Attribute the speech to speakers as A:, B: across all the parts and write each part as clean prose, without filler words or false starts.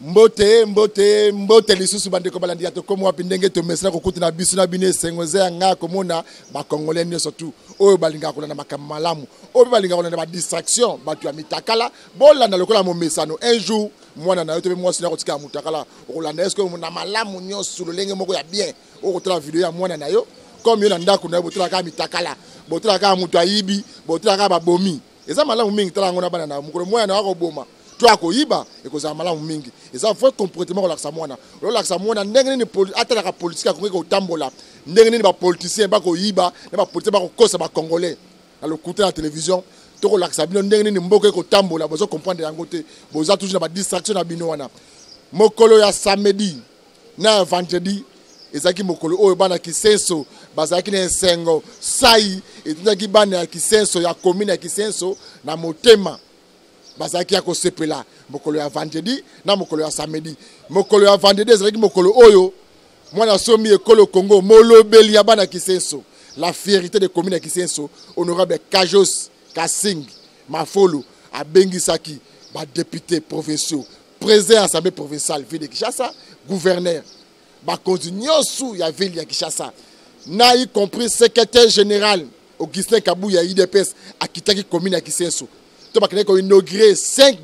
A: mbote lisusu bande ko balandi to komo apindenge to mesna ko kutina bisu na bine sengoze nga komona ba congolais ne surtout oyo balinga ko na makamalamu oyo balinga ko na ba distraction batu ya mitakala bolanda lokola mo mesano un jour mwana na yote mwasi na kotika mutakala okolanda est-ce que na malamu nyoso lolenge moko ya bien okotala video ya mwana na yo comme yo na ndako na botala ka mitakala botala ka mutu ayibi botala ka babomi eza malamu mingi tala ngona bana na mukolo mwana wako boma toi akoyiba ekozala malamu mingi eza vrai comportement kolakisa mwana olakisa mwana ndenge nini atalaka politique akongi kotambola ndenge nini bapoliticien bakoyiba na bapoliticien bakokosa bacongolais na lokuta ya télévision tokolakisa bino ndenge nini mboka ekotambola bozo comprendre yango te boza toujours na badistraction na bino wana mokolo ya samedi na vendredi ezaki mokolo oyo bana Kisenso bazaki na esengo sai etindaki bana ya Kisenso ya commune ya Kisenso na motema bazaki ya kosepela mokolo ya vendredi na mokolo ya samedi mokolo ya vendredi ezalaki mokolo oyo mwana somi ekolo Congo molobeli ya bana Kisenso la fierté de commune ya Kisenso honorable Kajos Kasing Mafolo abengisaki ba député provinciaux président assemblée provinciale ville de Kinshasa gouverneur ba kontinyosu ya ville ya Kinshasa na y compris secrétaire général Augustin Kabou ya IDPS akitaki commune ya Kisenso to bakene ko inaugurer 5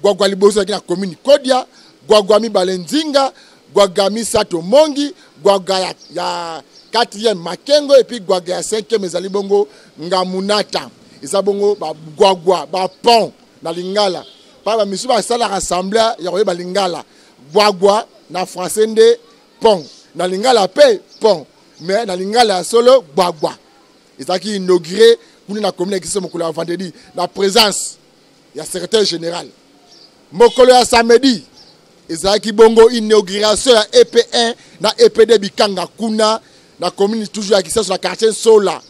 A: gwagwa liboso na commune Kodia gwagwa mi Balenzinga gwagwa mi Sato Mongi gwagwa ya 4e Makengo et puis gwagwa ya 5e ezali bongo Ngamunata isa bongo ba gwagwa ba pont na Lingala pa ba misu ba sala assemblée ya ko ba Lingala gwagwa na français nde pont na Lingala pe pont mais na Lingala solo gwagwa ezaki inauguré pour la commune qui se mokolo ya vendredi la présence ya secrétaire général mokolo ya samedi ezaki bongo inauguration ya EP1 na EPD Bikanga kuna na commune toujours ya Kisenso na quartier Sola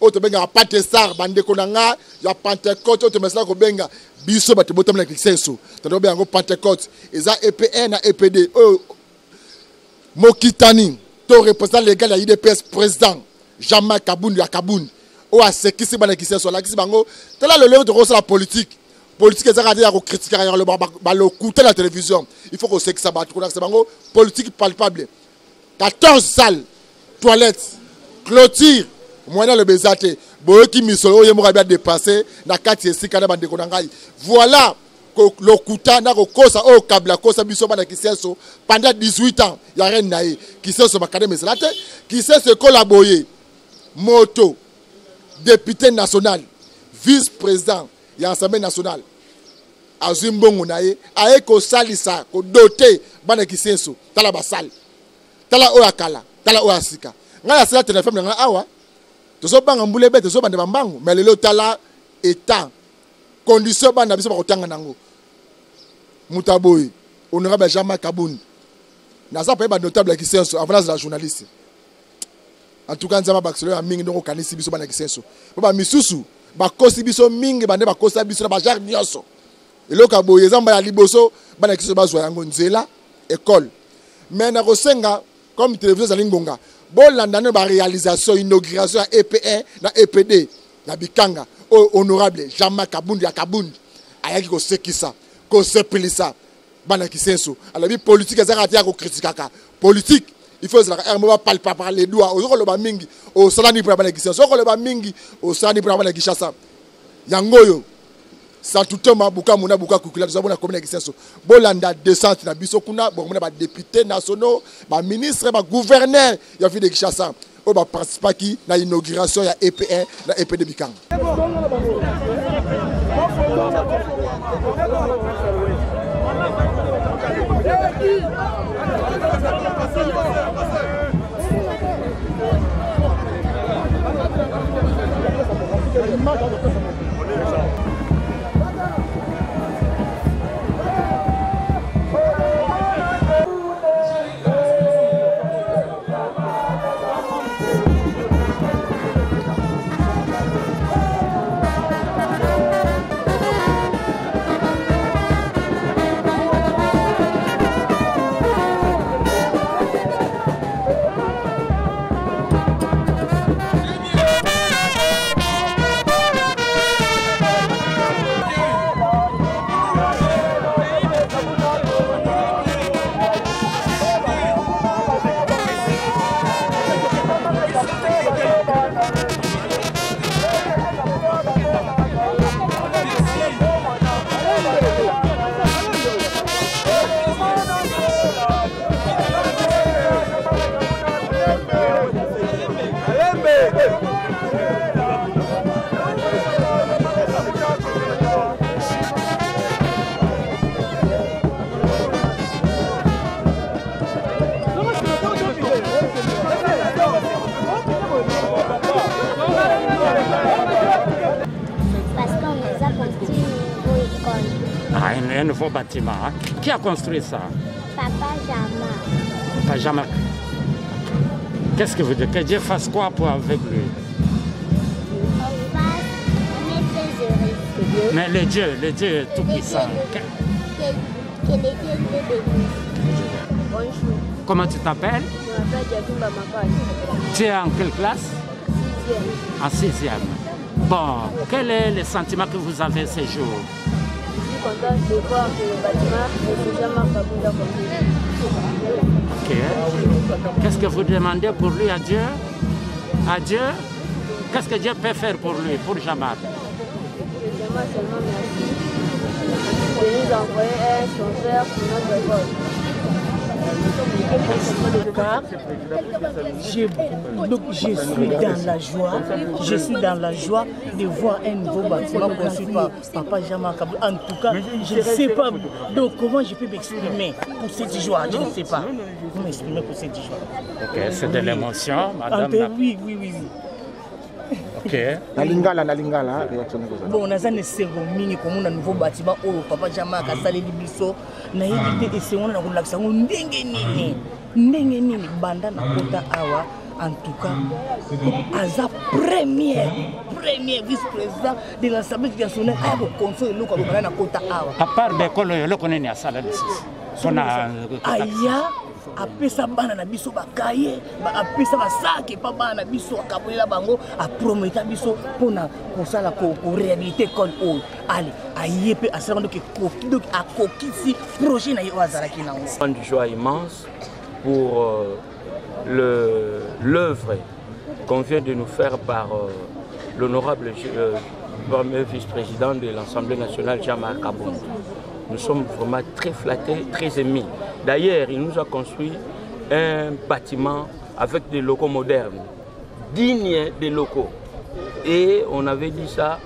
A: oto benga Patesar bandeko na nga ya Pentecôte oto mesala ko benga biso bato botam na Kisenso to benga ngo Pentecôte eza EP1 na EPD Mokitani to représentant légal ya IDPS président Jean-Marc Kabound ya Kabound o asekisi bana Kisenso la kisi bango tela le leo de la politique ezaka ya ko critiquer ya le balo couter la télévision il faut que sekisa batu ko bango politique palpable 14 salles toilettes clôture moyen le bezate boyoki misolo ye mo bien dépasser na kati esika na bande ko ngai voilà le kuta na ko kosa o kabla kosa biso bana Kisenso pendant 18 ans ya rien nae Kisenso bakade meselate Kisenso collaborer moto député national vice-président ya Assemblée nationale azimbongo nae aye ko salisa ko doter bana Kisenso tala basal tala o akala tala o asika ngala sala téléphone nga awa tozo banga mbule bete zo bande bambango mais lelo tala état condition bana biso ba kotanga nango mutaboy honorable Jean-Marc Kabound na ça pas notable ya Kisenso avant la journaliste en tout cas nzama bakseleur mingi ndoko kanisi biso bana Kisenso ba misusu ba kosi biso mingi bande ba kosa biso na ba jar nyoso eloka boye zamba ya liboso bana Kisenso bazwa yango nzela école mais na kosenga comme télévision za lingonga bolanda na ba réalisation inauguration ya EP1 na EPD na Bikanga honorable Jean-Marc Kabound ya Kabound ayaki ko sekisa ko sepelisa bana Kisenso alabi politique ezaka ya ko critiquer politique il faut que on va palper par les doigts au le ba mingi au salani pour bana Kisenso au le ba mingi au salani pour bana Kinshasa yangoyo sa tutema buka mona buka kukula tuzabona na commune Kisenso bolanda descente na biso kuna bomona ba députés nationaux ba ministres ba gouverneurs ya ville de Kinshasa o ba participer ki na inauguration ya EP1 na EPD Bikanga
B: nouveau bâtiment. Hein? Qui a construit ça?
C: Papa Jama.
B: Papa Jama. Qu'est-ce que vous dites? Que Dieu fasse quoi pour avec lui?
C: On est très heureux.
B: Mais le Dieu tout-puissant.
C: Que les dieux nous bénissent. Bonjour.
B: Comment tu t'appelles?
C: Je m'appelle Diakoumba Makane.
B: Tu es en quelle classe?
C: 6e.
B: En 6e. Bon, quel est le sentiment que vous avez ces jours?
C: Je suis contente de voir que le bâtiment est déjà Kabunda complet.
B: Ok. Qu'est-ce que vous demandez pour lui à Dieu? À Dieu? Qu'est-ce que Dieu peut faire pour lui, pour Jamal?
C: Je demande seulement merci de nous envoyer un chauffeur pour notre école.
D: Donc je suis dans la joie, de voir un nouveau bâtiment construit par Papa Jama Kabou. En tout cas, je ne sais pas donc comment je peux m'exprimer pour cette joie, je ne sais pas. Comment m'exprimer pour cette joie.
B: Ok, c'est de l'émotion, madame.
D: Oui.
B: Ok.
A: Na lingala réaction.
D: Bon, on a un mingi comme un nouveau bâtiment où Papa Jama a salé du biseau. Na yébi et c'est on a relaxé. On ndenge nini banda na kota awa. En tout cas, Aza premier vice-président de l'Assemblée nationale a le conseil local na kota awa.
B: À part l'école, le connaît à Salah dessus.
D: Aya apesa bana na biso bakaye apesa basaki pa bana na biso akabolela bango aprometa biso pona kosala ko réhabiliter école o ali ayepe asala donc akokisi projet na yo azalaki nango.
E: Une joie immense pour l'œuvre qu'on vient de nous faire par l'honorable premier vice-président de l'Assemblée nationale, Jama Kabunda. Nous sommes vraiment très flattés, très émus. D'ailleurs, il nous a construit un bâtiment avec des locaux modernes, dignes des locaux. Et on avait dit ça,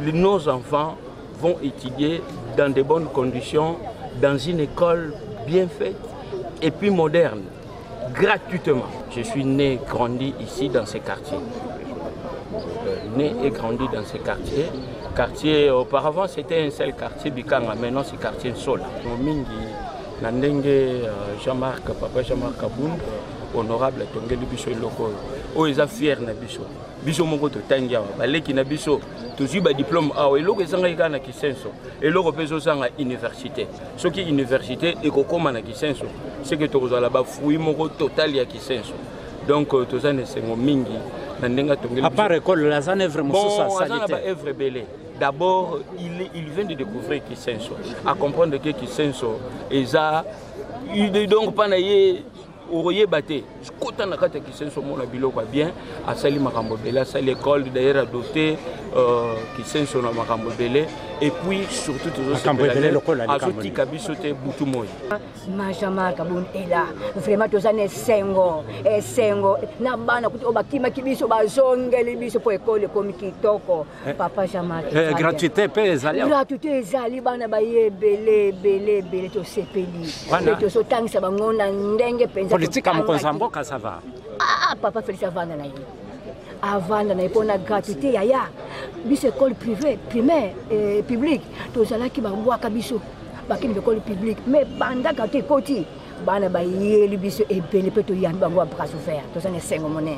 E: nos enfants vont étudier dans de bonnes conditions, dans une école bien faite et puis moderne, gratuitement. Je suis né, grandi ici dans ces quartiers. Né et grandi dans ces quartiers. Auparavant, c'était un seul quartier, Bikanga, maintenant c'est quartier Sol. Mingi, Nandenge, Jean-Marc, Papa Jean-Marc Kabunda, honorable Tongeli Biso Loko. Oh, ils sont fiers na Biso. Biso Mongo to Tangia, Baleki na Biso, tous ba diplôme ah et loko ezanga na Kisenso. Et loko peso sanga université. Ce qui université et kokoma na Kisenso, c'est que to la ba fruit mongo total ya Kisenso. Donc tous ça c'est mingi.
B: À part l'école, la zone est vraiment
E: sanitaire. D'abord, il vient de découvrir Kisenso, à comprendre que Kisenso est donc pas Oye Baté, quand on a fait Kisenso, mon abilo quoi bien, à Sali Makambobele, à l'école d'ailleurs adopté Kisenso na Makambobele, et puis surtout toujours à Zoti Kabisote Boutumoy.
F: Majama Kabunda est là, vraiment tous les sengo, na bana kuti obakima kibiso bazonge libiso pour école comme kitoko, Papa Jama.
B: Gratuité pezali.
F: Gratuité ezali bana baye belé to sepeli. To sotangisa bangona ndenge penza.
B: Politique à Mokonzamboka, ça va.
F: Ah, papa Félix Avanda na ye. Avanda na ye pona gratuité yaya. Biso école privée, primaire et publique. Tozalaki babwaka biso. Bakini école publique. Mais banda gratuité koti. Bana ba yeli biso ebele pe to yambi bango bras ouverts. Tozana sengo monene.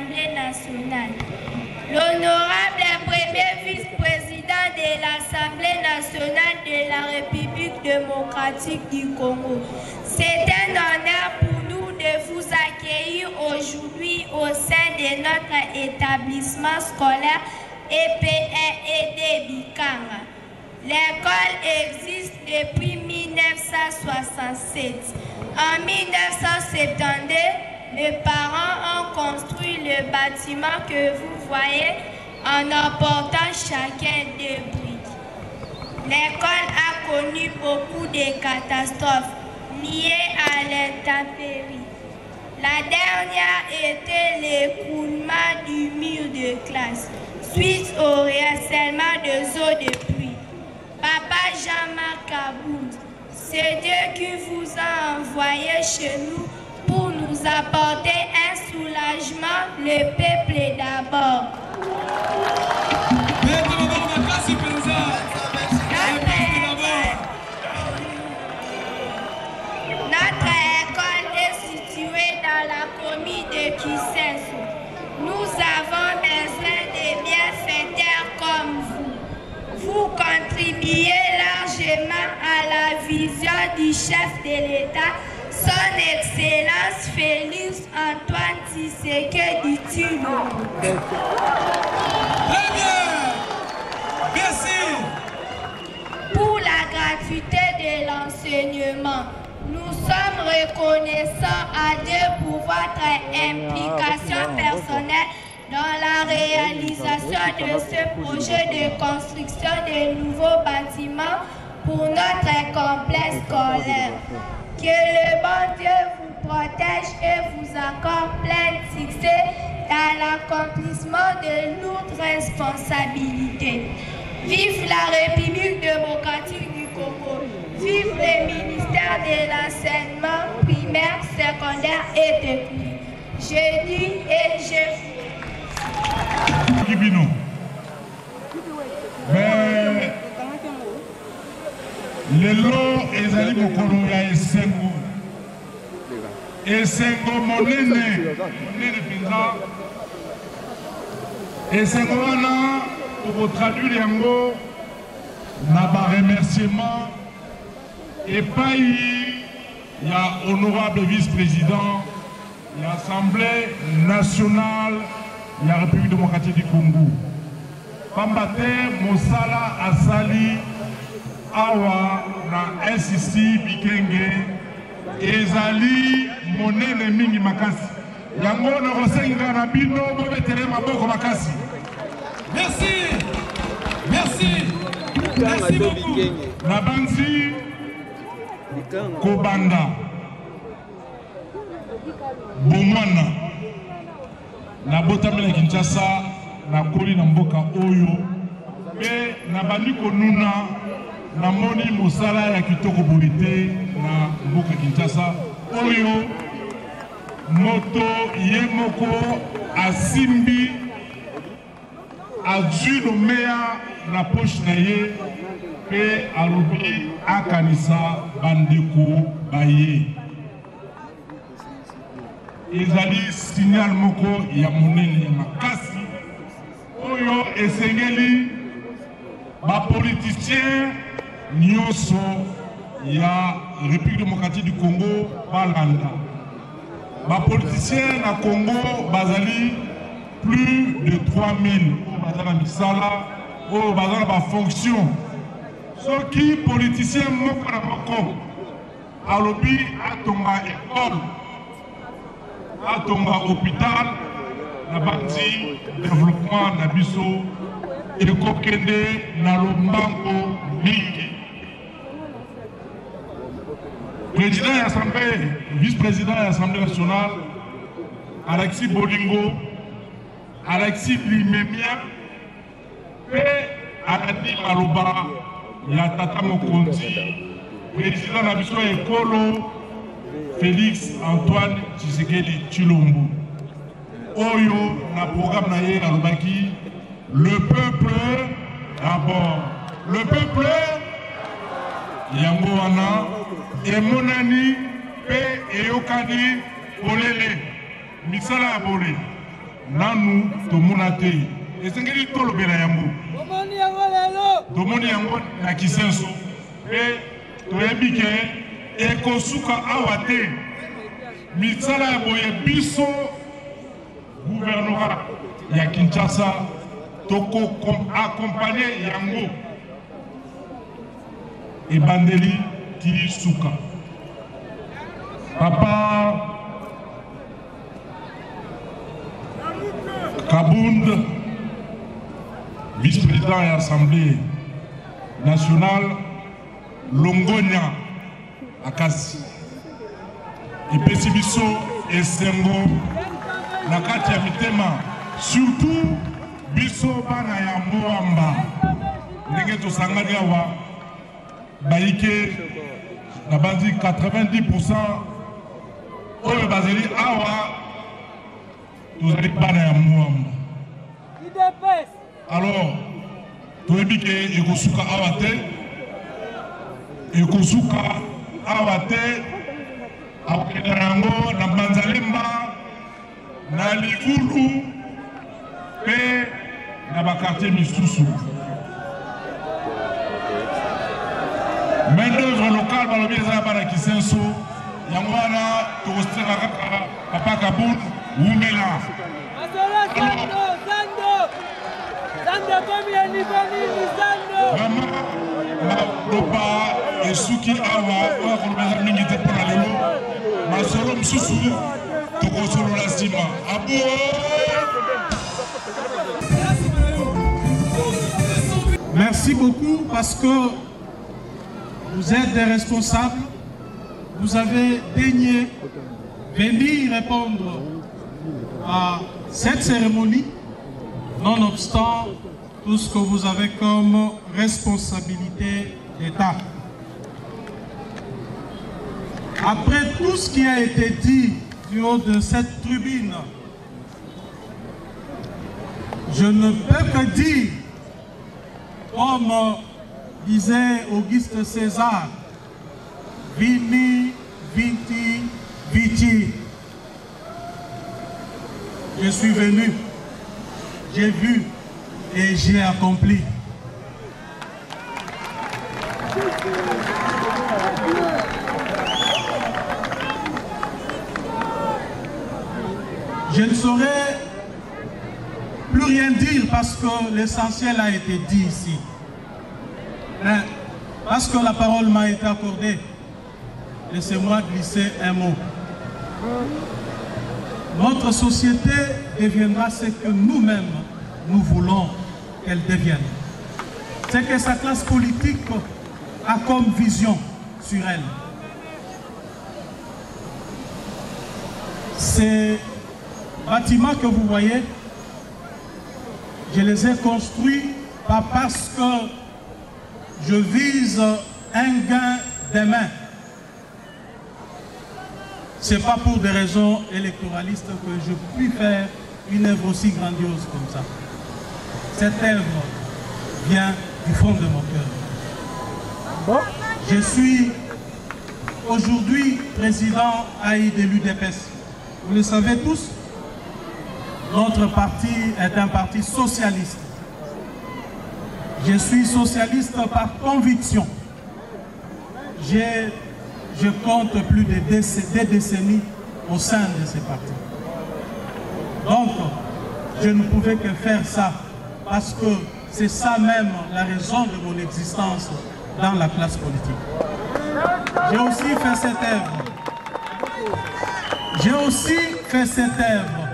G: l'Assemblée nationale. L'honorable premier vice-président de l'Assemblée nationale de la République démocratique du Congo, c'est un honneur pour nous de vous accueillir aujourd'hui au sein de notre établissement scolaire EPED Bikanga. L'école existe depuis 1967. En 1972, mes parents ont construit le bâtiment que vous voyez en emportant chacun des briques. L'école a connu beaucoup de catastrophes liées à l'intempérie. La dernière était l'écroulement du mur de classe suite au ruissellement des eaux de pluie. Papa Jean-Marc Kabound, c'est Dieu qui vous a envoyé chez nous pour nous apporter un soulagement, le peuple d'abord. Notre école est située dans la commune de Kisenso. Nous avons besoin de bienfaiteurs comme vous. Vous contribuez largement à la vision du chef de l'État, son Excellence Félix Antoine Tshisekedi Tshilombo. Très bien. Merci. Pour la gratuité de l'enseignement, nous sommes reconnaissants à Dieu pour votre implication personnelle dans la réalisation de ce projet de construction de nouveaux bâtiments pour notre complexe scolaire. Que le bon Dieu vous protège et vous accorde plein de succès dans l'accomplissement de lourdes responsabilités. Vive la République démocratique du Congo. Vive le ministère de l'enseignement primaire, secondaire et technique. Je dis et je
H: Kibino. Mais lelo ezali mokolo ya esengo. Esengo monene penza. Esengo wana pour traduire yango na ba remerciement epai ya honorable vice-président de l'Assemblée nationale de la République démocratique du Congo. Pambate Mosala Asali Awa na SCC Bikenge ezali monene mingi makasi. Yango na rosenga na bino bobetere maboko makasi. Merci. Merci. Merci beaucoup. Na banzi Kobanda Bomwana na botamela Kinshasa na koli na mboka oyo pe na bandi konuna na moni mosala ya kitoko bolite na mboka Kinshasa oyo moto ye moko asimbi azwi lomea na poche na ye pe alobi akanisa bandeko baye. Ezali signal moko ya monene ya makasi oyo esengeli ba politicien nyonso ya République démocratique du Congo balanda. Ba politicien na Congo bazali plus de 3000 bazala misala o bazala ba fonction. Soki politicien moko na moko alobi atonga école atonga hôpital na bati développement na biso ekokende na lombango mingi. Président de l'Assemblée, vice-président de l'Assemblée nationale, Alexis Bolingo, Alexis Limemia, et Aladi Maloba, Yatata Mokonzi, président de la mission Ekolo, Félix Antoine Tshisekedi Tshilombo. Oyo, na programme naye alobaki, le peuple d'abord. Le peuple, yango wana, emonani pe eyokani bolele misala ya bole nanu tomona te esengeli tolobela yango tomoni yango na Kisenso pe toyebi ke ekosuka awa te misala ya boye biso gouvernorat ya Kinshasa toko accompagner yango ebandeli ti suka papa Kabound, vice-président de l'Assemblée nationale, Longonia Akasi. Et Pessibiso et Sengo, Nakatia Mitema, surtout Biso Bana ya Moamba. Negeto Sangadiawa, Baïke, la base 90%, Oyo Bazeli Awa. Vous allez pas dans Mouamba. Alors, tu as dit que Ekosuka Awate, Ekosuka Awate, Awakerango, na Banzalemba, na Livulu, et na Bakarté Misusu. Main-d'œuvre locale, Balobi Zabara Kisenso, Yangwana, Togostrera Papa Kaboun. Oumela. Vraiment, ma et Suki Awa, on mingi te pour la lelo, ma solo msusu, toko solo la stima. Abou!
I: Merci beaucoup parce que vous êtes des responsables, vous avez daigné venir répondre à cette cérémonie, nonobstant tout ce que vous avez comme responsabilité d'État. Après tout ce qui a été dit du haut de cette tribune, je ne peux que dire, comme disait Auguste César, Vini, Viti, Viti. Je suis venu, j'ai vu et j'ai accompli. Je ne saurais plus rien dire parce que l'essentiel a été dit ici. Mais parce que la parole m'a été accordée, laissez-moi glisser un mot. Notre société deviendra ce que nous-mêmes, nous voulons qu'elle devienne. C'est que sa classe politique a comme vision sur elle. Ces bâtiments que vous voyez, je les ai construits pas parce que je vise un gain demain. Ce n'est pas pour des raisons électoralistes que je puis faire une œuvre aussi grandiose comme ça. Cette œuvre vient du fond de mon cœur. Je suis aujourd'hui président AI de l'UDPS. Vous le savez tous, notre parti est un parti socialiste. Je suis socialiste par conviction. Je compte plus de des décennies au sein de ces partis. Donc, je ne pouvais que faire ça parce que c'est ça même la raison de mon existence dans la classe politique. J'ai aussi fait cette œuvre. J'ai aussi fait cette œuvre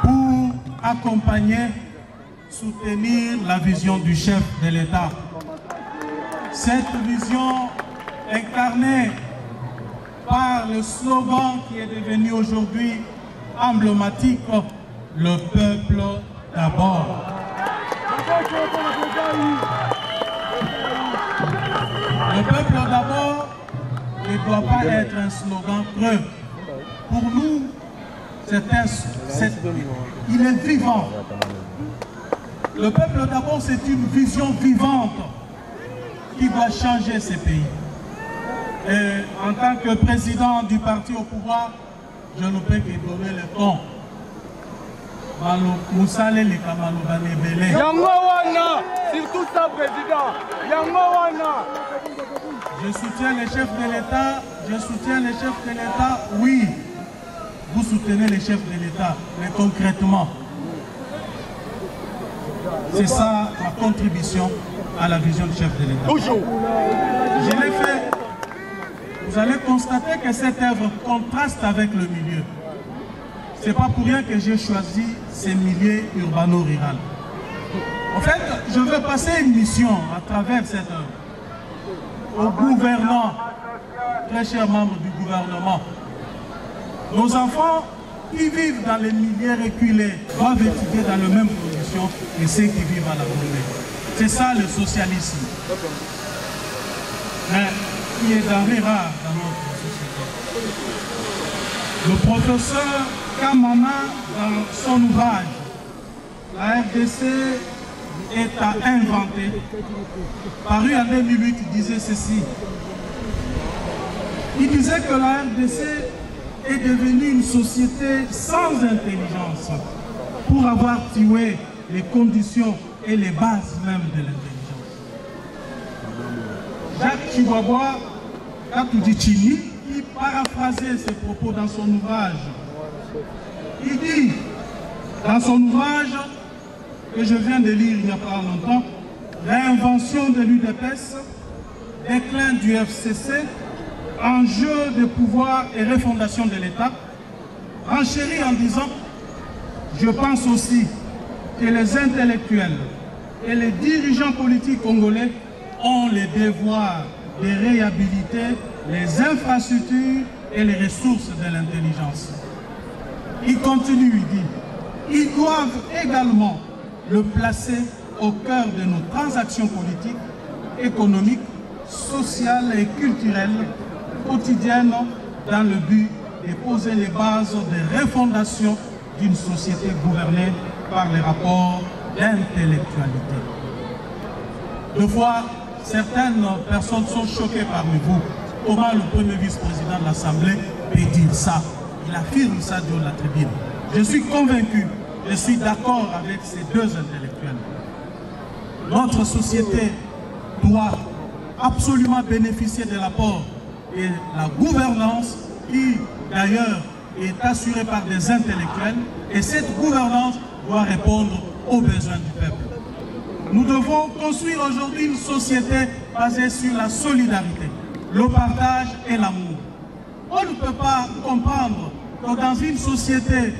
I: pour accompagner, soutenir la vision du chef de l'État. Cette vision incarnée par le slogan qui est devenu aujourd'hui emblématique, le peuple d'abord. Le peuple d'abord ne doit pas être un slogan creux. Pour nous, il est vivant. Le peuple d'abord, c'est une vision vivante qui doit changer ces pays. Et en tant que président du parti au pouvoir, je ne peux que donner le ton. Moussale les Kamalobane Belé.
J: Yangowana, surtout ça, président. Yangowana.
I: Je soutiens les chefs de l'État. Je soutiens les chefs de l'État. Oui, vous soutenez les chefs de l'État, mais concrètement, c'est ça ma contribution à la vision du chef de l'État.
J: Toujours.
I: Je l'ai fait. Vous allez constater que cette œuvre contraste avec le milieu. Ce n'est pas pour rien que j'ai choisi ces milieux urbano-rural. En fait, je veux passer une mission à travers cette œuvre aux gouvernants, très chers membres du gouvernement. Nos enfants qui vivent dans les milieux reculés doivent étudier dans les mêmes conditions que ceux qui vivent à la monnaie. C'est ça le socialisme. Mais qui est denrée rare dans notre société. Le professeur Kamana, dans son ouvrage, la RDC est à inventer, paru en 2008, il disait ceci. Il disait que la RDC est devenue une société sans intelligence pour avoir tué les conditions et les bases même de l'intelligence. Jacques Chihuahua Katoudjichini, qui paraphrasait ses propos dans son ouvrage, il dit dans son ouvrage que je viens de lire il n'y a pas longtemps, réinvention de l'UDPS, déclin du FCC, enjeu de pouvoir et refondation de l'État, renchérit en disant, je pense aussi que les intellectuels et les dirigeants politiques congolais ont le devoir de réhabiliter les infrastructures et les ressources de l'intelligence. Il continue, il dit, ils doivent également le placer au cœur de nos transactions politiques, économiques, sociales et culturelles quotidiennes dans le but de poser les bases de refondation d'une société gouvernée par les rapports d'intellectualité. Deux fois, certaines personnes sont choquées parmi vous. Comment le premier vice-président de l'Assemblée peut dire ça? Il affirme ça dans la tribune. Je suis convaincu, je suis d'accord avec ces deux intellectuels. Notre société doit absolument bénéficier de l'apport et la gouvernance qui, d'ailleurs, est assurée par des intellectuels. Et cette gouvernance doit répondre aux besoins du peuple. Nous devons construire aujourd'hui une société basée sur la solidarité, le partage et l'amour. On ne peut pas comprendre que dans une société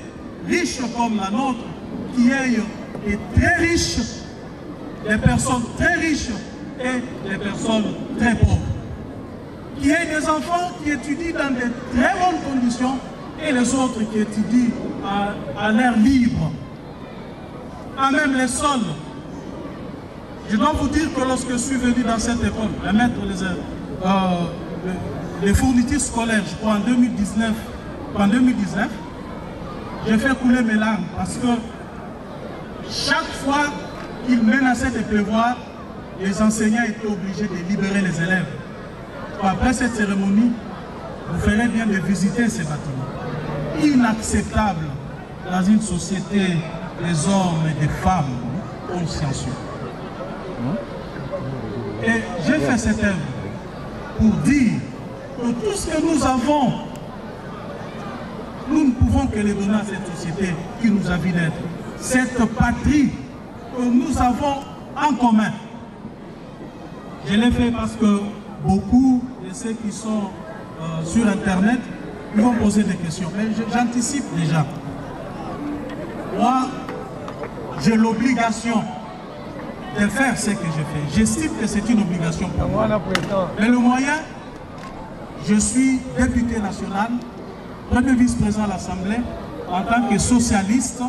I: riche comme la nôtre, qui ait des très riches, des personnes très riches et des personnes très pauvres. Qu'il y ait des enfants qui étudient dans de très bonnes conditions et les autres qui étudient à l'air libre. À même les sols. Je dois vous dire que lorsque je suis venu dans cette école, à mettre les fournitures scolaires, je crois en 2019, j'ai fait couler mes larmes parce que chaque fois qu'il menaçait de pleuvoir, les enseignants étaient obligés de libérer les élèves. Après cette cérémonie, vous ferez bien de visiter ces bâtiments. Inacceptable dans une société des hommes et des femmes consciencieux. Et j'ai fait cette œuvre pour dire que tout ce que nous avons, nous ne pouvons que les donner à cette société qui nous a vu naître. Cette patrie que nous avons en commun. Je l'ai fait parce que beaucoup de ceux qui sont sur Internet, ils vont poser des questions. Mais j'anticipe déjà. Moi, j'ai l'obligation de faire ce que je fais. J'estime que c'est une obligation pour moi. Mais le moyen, je suis député national, premier vice-président de l'Assemblée. En tant que socialiste,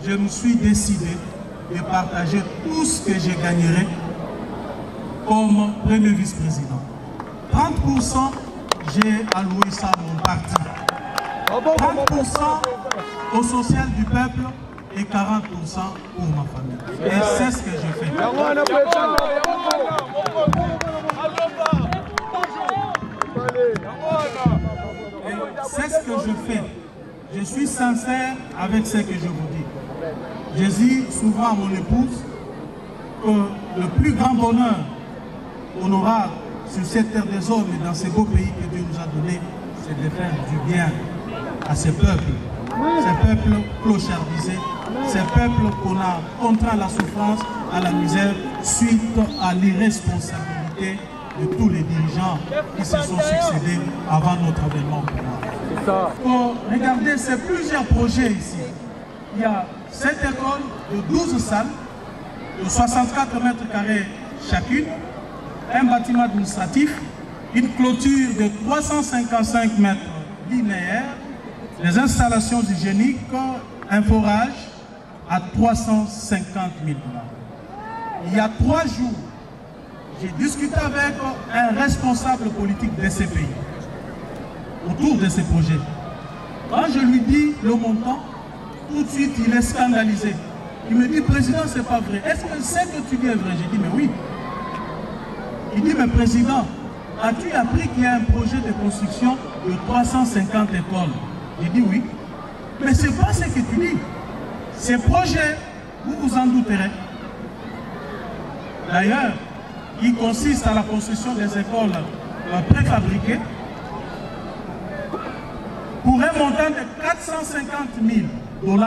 I: je me suis décidé de partager tout ce que je gagnerai comme premier vice-président. 30%, j'ai alloué ça à mon parti. 30% au social du peuple et 40% pour ma famille. Et c'est ce que je fais. C'est ce que je fais. Je suis sincère avec ce que je vous dis. Je dis souvent à mon épouse que le plus grand bonheur qu'on aura sur cette terre des hommes et dans ces beaux pays que Dieu nous a donnés, c'est de faire du bien à ces peuples clochardisés, ces peuples qu'on a contraints à la souffrance, à la misère, suite à l'irresponsabilité de tous les dirigeants qui se sont succédés avant notre avènement au pouvoir. Regardez, c'est plusieurs projets ici. Il y a cette école de 12 salles, de 64 mètres carrés chacune, un bâtiment administratif, une clôture de 355 mètres linéaires, des installations hygiéniques, un forage à 350 000 $. Il y a 3 jours, j'ai discuté avec un responsable politique de ces pays autour de ces projets. Quand je lui dis le montant, tout de suite il est scandalisé. Il me dit, président, c'est pas vrai. Est-ce que ce que tu dis est vrai? J'ai dit, mais oui. Il dit, mais président, as-tu appris qu'il y a un projet de construction de 350 écoles? J'ai dit oui. Mais ce n'est pas ce que tu dis. Ces projets, vous vous en douterez. D'ailleurs, il consiste à la construction des écoles préfabriquées pour un montant de 450 000 $.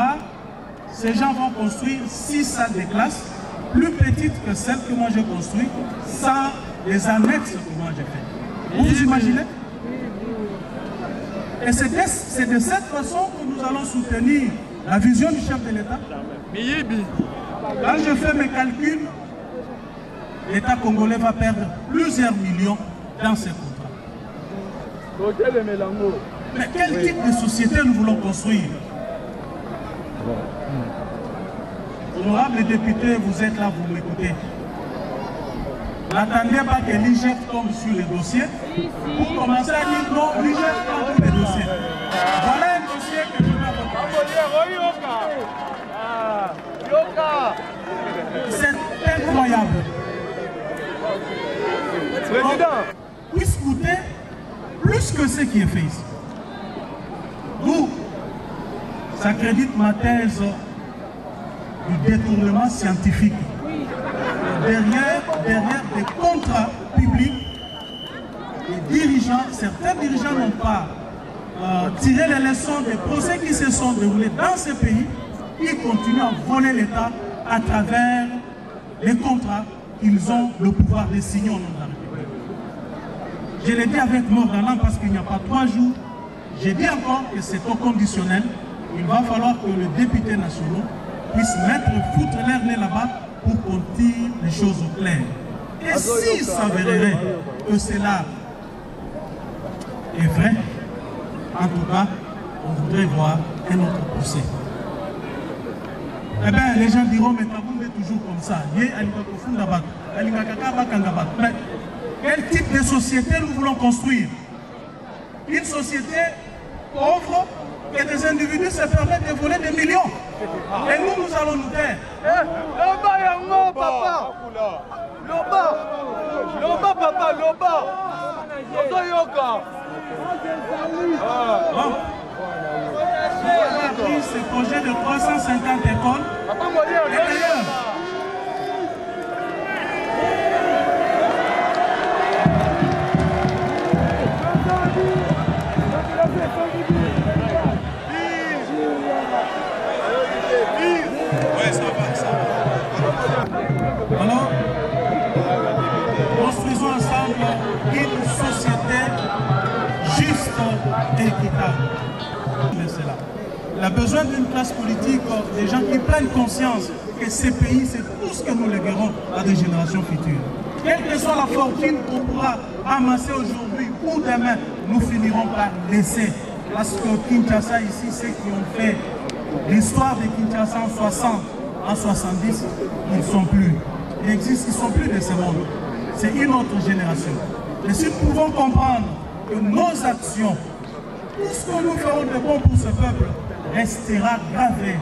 I: Ces gens vont construire 6 salles de classe plus petites que celles que moi j'ai construites, sans les annexes que moi j'ai faites. Vous vous imaginez? Et c'est de cette façon que nous allons soutenir la vision du chef de l'État. Quand je fais mes calculs, l'État congolais va perdre plusieurs millions dans ces contrats. Mais quel type de société nous voulons construire? Honorable député, vous êtes là, vous m'écoutez. N'attendez pas que l'IGF tombe sur les dossiers pour commencer à dire non, l'IGF tombe sur les dossiers. Voilà un dossier que je vais voter. C'est incroyable. Puisse coûter plus que ce qui est fait ici. D'où ça crédite ma thèse du détournement scientifique. Derrière des contrats publics, les dirigeants, certains dirigeants n'ont pas tiré les leçons des procès qui se sont déroulés dans ces pays. Ils continuent à voler l'État à travers les contrats qu'ils ont le pouvoir de signer au nom de la République. Je l'ai dit avec mort dans l'âme parce qu'il n'y a pas 3 jours. J'ai dit encore que c'est au conditionnel. Il va falloir que les députés nationaux puissent foutre l'air nez là-bas pour qu'on tire les choses au clair. Et s'il s'avérerait que cela est vrai, en tout cas, on voudrait voir un autre procès. Eh bien, les gens diront, mais Kabound est toujours comme ça. Mais quel type de société nous voulons construire? Une société pauvre et des individus se permettent de voler des millions. Et nous, nous allons nous taire.
J: Loba yango, papa. Loba, papa, loba. Yoga.
I: Bon. On a pris ce projet de 350 écoles. Et d'ailleurs, alors, construisons ensemble une société juste et équitable. Il a besoin d'une classe politique, des gens qui prennent conscience que ces pays, c'est tout ce que nous léguerons à des générations futures. Quelle que soit la fortune qu'on pourra amasser aujourd'hui ou demain, nous finirons par laisser. Parce que Kinshasa ici, ceux qui ont fait l'histoire de Kinshasa en 60, en 70, ils ne sont plus. Ils existent, ils ne sont plus de ce monde. C'est une autre génération. Et si nous pouvons comprendre que nos actions, tout ce que nous ferons de bon pour ce peuple, restera gravé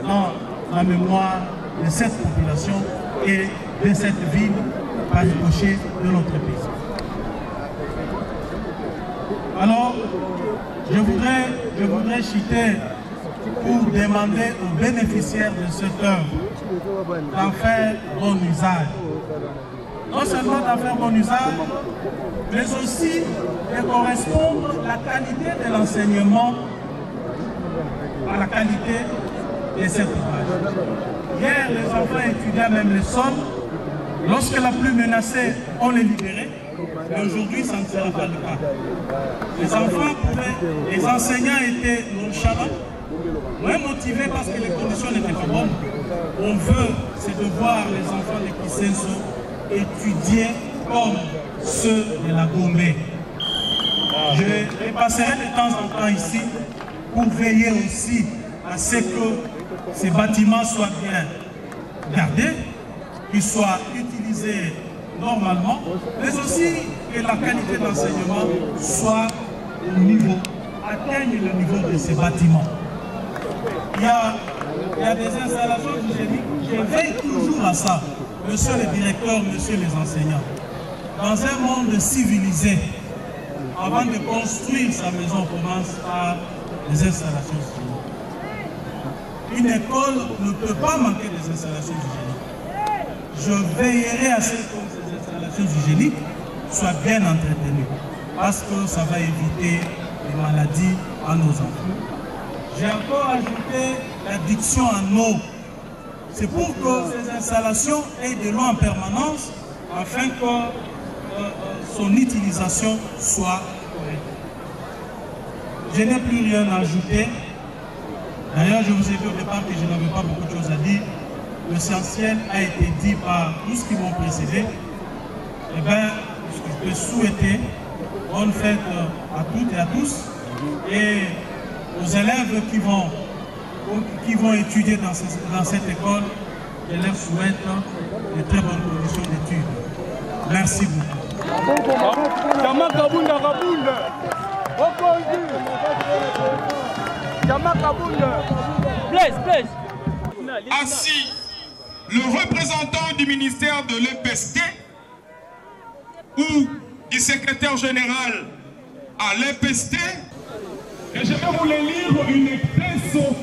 I: dans la mémoire de cette population et de cette ville paricochée de notre pays. Alors, je voudrais citer pour demander aux bénéficiaires de cette œuvre d'en faire bon usage. Non seulement d'en faire bon usage, mais aussi de correspondre la qualité de l'enseignement à la qualité de cette ouvrage. Hier, les enfants étudiaient même les sols. Lorsque la pluie menaçait, on les libérait. Mais aujourd'hui, ça ne sera pas le cas. Les enfants pouvaient, les enseignants étaient nonchalants, moins motivés parce que les conditions n'étaient pas bonnes. On veut, c'est de voir les enfants de Kisenso étudier comme ceux de la Gombe. Je les passerai de temps en temps ici pour veiller aussi à ce que ces bâtiments soient bien gardés, qu'ils soient utilisés normalement, mais aussi que la qualité d'enseignement soit au niveau, atteigne le niveau de ces bâtiments. Il y a des installations hygiéniques, je veille toujours à ça, monsieur le directeur, monsieur les enseignants. Dans un monde civilisé, avant de construire sa maison, on commence par les installations hygiéniques. Une école ne peut pas manquer des installations hygiéniques. Je veillerai à ce que ces installations hygiéniques soient bien entretenues, parce que ça va éviter les maladies à nos enfants. J'ai encore ajouté l'addiction en eau. C'est pour que ces installations aient de l'eau en permanence, afin que son utilisation soit correcte. Je n'ai plus rien à ajouter. D'ailleurs, je vous ai dit au départ que je n'avais pas beaucoup de choses à dire. L'essentiel a été dit par tous qui m'ont précédé. Eh bien, je peux souhaiter bonne fête à toutes et à tous. Et aux élèves qui vont étudier dans cette école, je leur souhaite de très bonnes conditions d'études. Merci beaucoup.
H: Ainsi, le représentant du ministère de l'EPST ou du secrétaire général à l'EPST, et je vais vous les lire une expression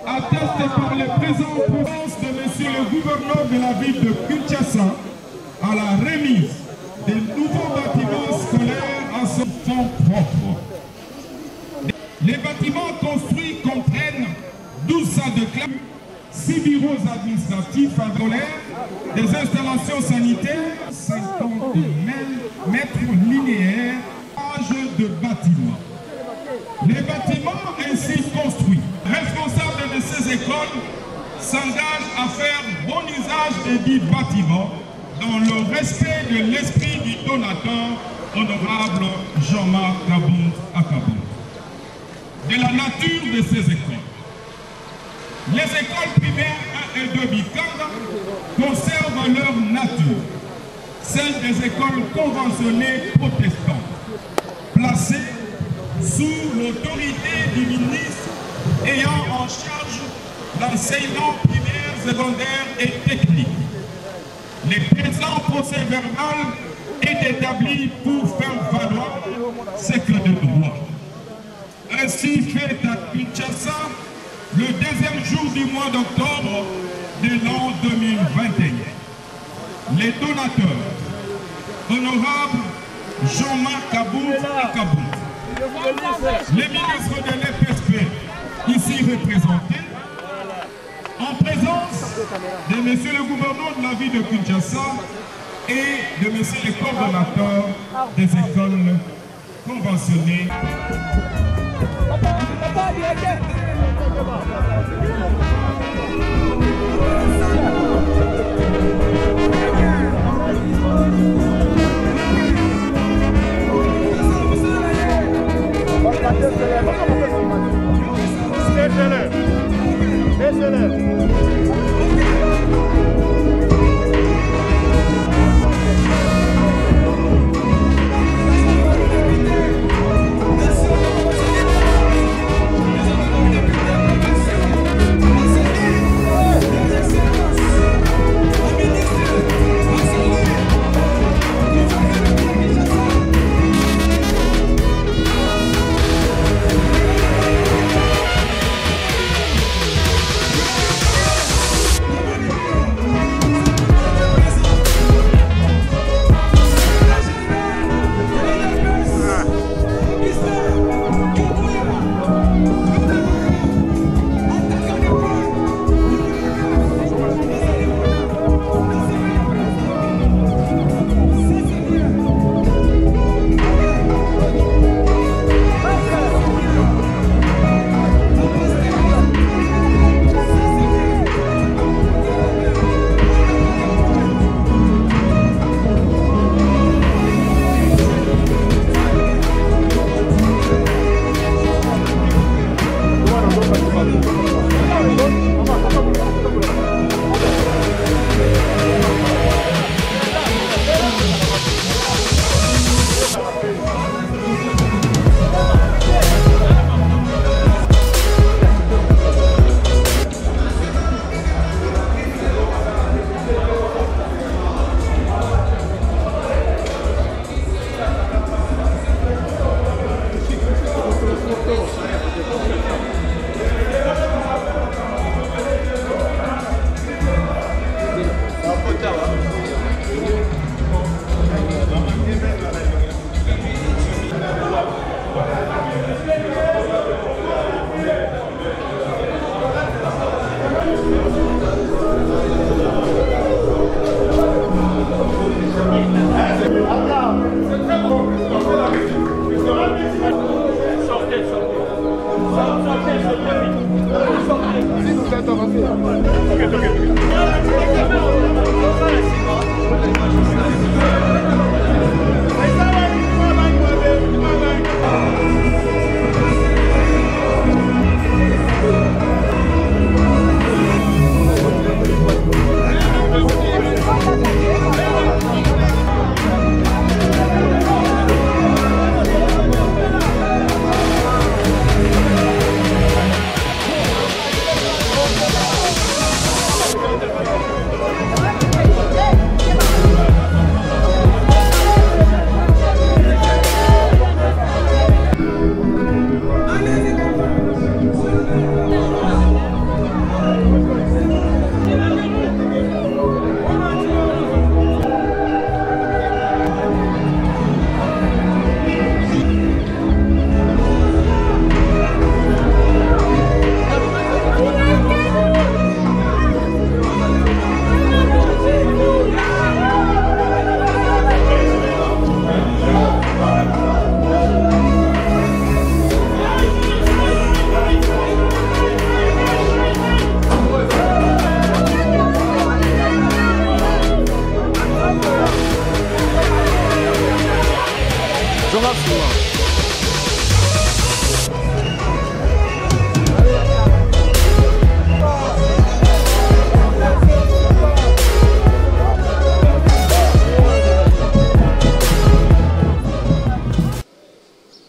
H: attestée par les présentes présences de monsieur le gouverneur de la ville de Kinshasa à la remise des nouveaux bâtiments scolaires à son fonds propre. Les bâtiments construits comprennent 12 salles de classe, 6 bureaux administratifs scolaires, des installations sanitaires, 50 mètres linéaires de bâtiments. Les bâtiments ainsi construits, responsables de ces écoles, s'engagent à faire bon usage des dits bâtiments dans le respect de l'esprit du donateur, honorable Jean-Marc Kabound Akabou. De la nature de ces écoles. Les écoles primaires 1 et 2 Bikanga conservent leur nature, celle des écoles conventionnées protestantes, placées sous l'autorité du ministre ayant en charge l'enseignement primaire, secondaire et technique. Les présents procès-verbal est établi pour faire valoir secret de droit. Ainsi fait à Kinshasa le deuxième jour du mois d'octobre de l'an 2021. Les donateurs, honorables Jean-Marc Kabound Akabou, les ministres de l'EPSP ici représentés, en présence de monsieur le gouverneur de la ville de Kinshasa et de monsieur le coordonnateur des écoles conventionnées.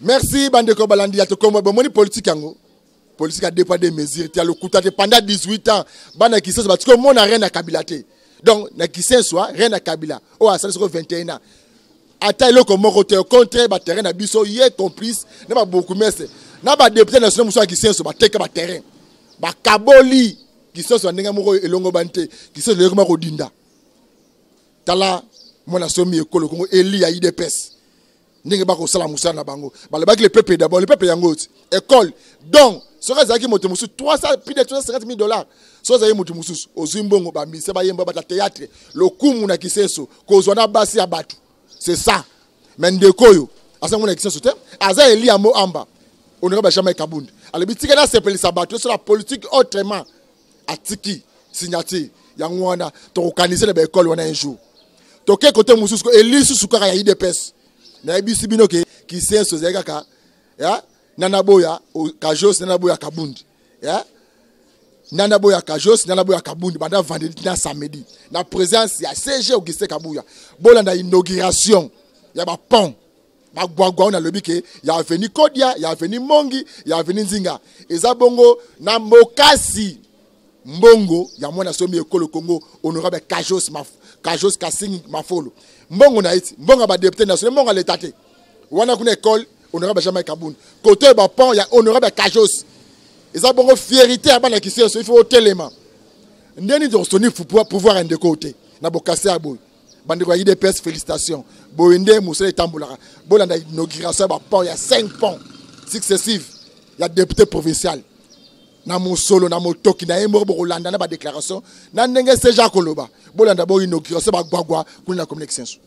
A: Merci Bandeko Balandi ya tokoma bomoni politique yango. Politique a dépend des mesures. Tu as le coup pendant 18 ans. Bana qui sait parce que mon rien à Kabila te. Donc na qui sait soit rien à Kabila. Oh ça c'est 21 ans. Ata le comme côté au contraire ba terrain na biso yé complice na ba beaucoup mais na ba député national muso qui sait soit ba teka ba terrain. Ba kaboli qui sait soit ndenge moko elongo bante qui sait le ko dinda. Tala mona somi ekolo Congo Eli ya IDPS. Ndenge ba ko sala musana bango ba le ba le peuple d'abord le peuple yango école donc sera zaki moto musu 300 plus de 350 000 $. So zaki moto musu ozimbongo ba mise ba yemba ba théâtre le kumu na kiseso ko zona basi ya batu c'est ça mais ndekoyo asa mona kiseso te aza Eli amo amba on ne va jamais kabundi ale bitika na sepeli sabatu sur la politique autrement atiki signature yango wana to organiser ba école wana un jour to ke côté musu ko Eli susuka ya IDPS na ebisi bino ke ki senso zeka ya nanaboya kajos nanaboya kabundi ya nanaboya kajos nanaboya kabundi banda vendredi na samedi na présence ya CG Augustin Kabuya bolanda inauguration ya ba pont ba gwagwa na lobi ke ya avenue Kodia ya avenue Mongi ya avenue Nzinga eza bongo na Mokasi mbongo ya mwana somi ekolo Congo honorable Kajos Kasingi Mafolo mbongo na iti mbongo ba député national mbongo l'état te wana kuna école honorable Jamais Kaboun côté ba pont ya honorable Kajos eza bongo fierté ya bana kisi il faut télément ndeni de soni pouvoir de côté na bokase aboy bandeko ya IDPS félicitations boende musele tambolara bolanda inauguration ba pont ya 5 ponts successifs ya député provincial na musolo na motoki na yembo bolanda na ba déclaration na ndenge seja koloba bolanda bo inauguration ba gwagwa kuna na communication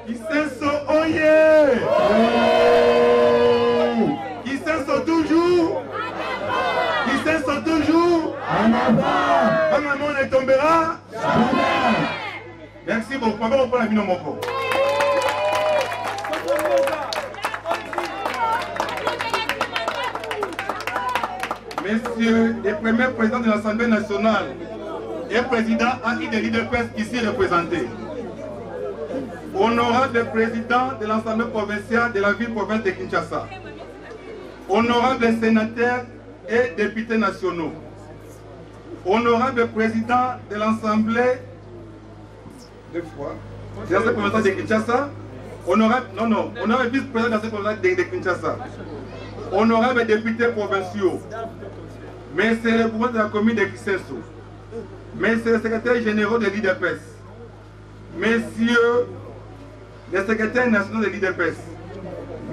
K: Kisenso oye! Kisenso toujours! Kisenso toujours! Maman on tombera! Merci beaucoup. On va reprendre la vie dans mon corps. Messieurs les premiers présidents de l'Assemblée nationale et président AI de l'IDPS ici représentés. Honorable président de l'Assemblée provinciale de la ville-province de Kinshasa. Honorable sénateurs et députés nationaux. Honorable président de l'Assemblée de l'Assemblée provinciale de Kinshasa. Honorable vice-président de l'Assemblée provinciale de Kinshasa. Honorables députés provinciaux. Messieurs les gouverneurs de la commune de Kisenso. Messieurs les secrétaires généraux de l'IDPS. Messieurs les secrétaires nationaux de l'IDPS.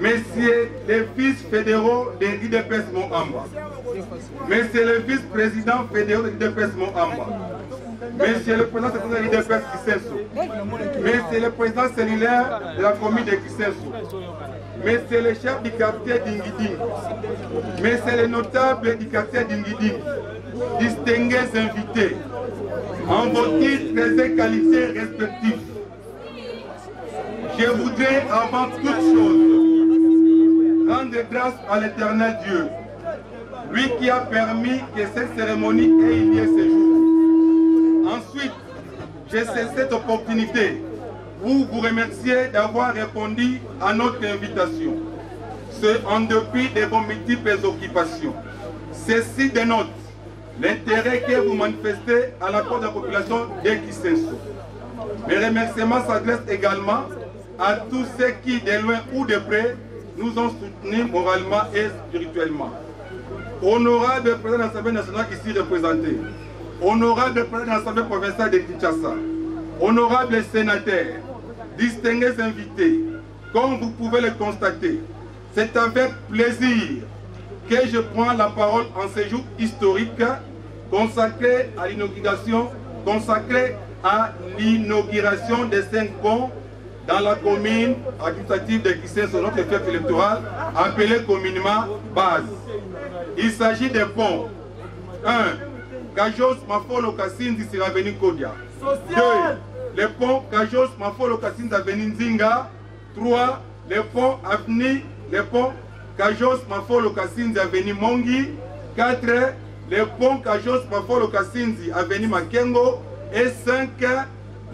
K: Messieurs les vices fédéraux de l'IDPS Moamba. Messieurs les vice-présidents fédéraux de l'IDPS Moamba. Messieurs le président de l'IDPS Kisenso. Messieurs le président cellulaire de la commune de Kisenso. Messieurs les chefs du quartier d'Ingiding. Messieurs les notables du quartier d'Ingiding. Distingués invités. En vos titres et qualités respectifs. Je voudrais avant toute chose rendre grâce à l'Éternel Dieu, lui qui a permis que cette cérémonie ait lieu ce jour. Ensuite, je saisis cette opportunité pour vous remercier d'avoir répondu à notre invitation, ce en dépit de vos multiples occupations. Ceci dénote l'intérêt que vous manifestez à la cause de la population de Kisenso. Mes remerciements s'adressent également à tous ceux qui, de loin ou de près, nous ont soutenus moralement et spirituellement. Honorable président de l'Assemblée nationale ici représenté, honorable président de l'Assemblée provinciale de Kinshasa, honorables sénateurs, distingués invités, comme vous pouvez le constater, c'est avec plaisir que je prends la parole en ce jour historique consacré à l'inauguration des 5 ponts dans la commune administrative de Kisenso, notre fief électoral, appelé communément base. Il s'agit des ponts. 1. Kajos Mafolo Kasindi sur l'avenue Kodia. 2. Les ponts Kajos Mafolo Kasindi avenue Nzinga. 3. Les ponts Avni, les ponts Kajos Mafolo Kasindi avenue Mongi. 4. Les ponts Kajos Mafolo Kasindi avenue Makengo. Et 5.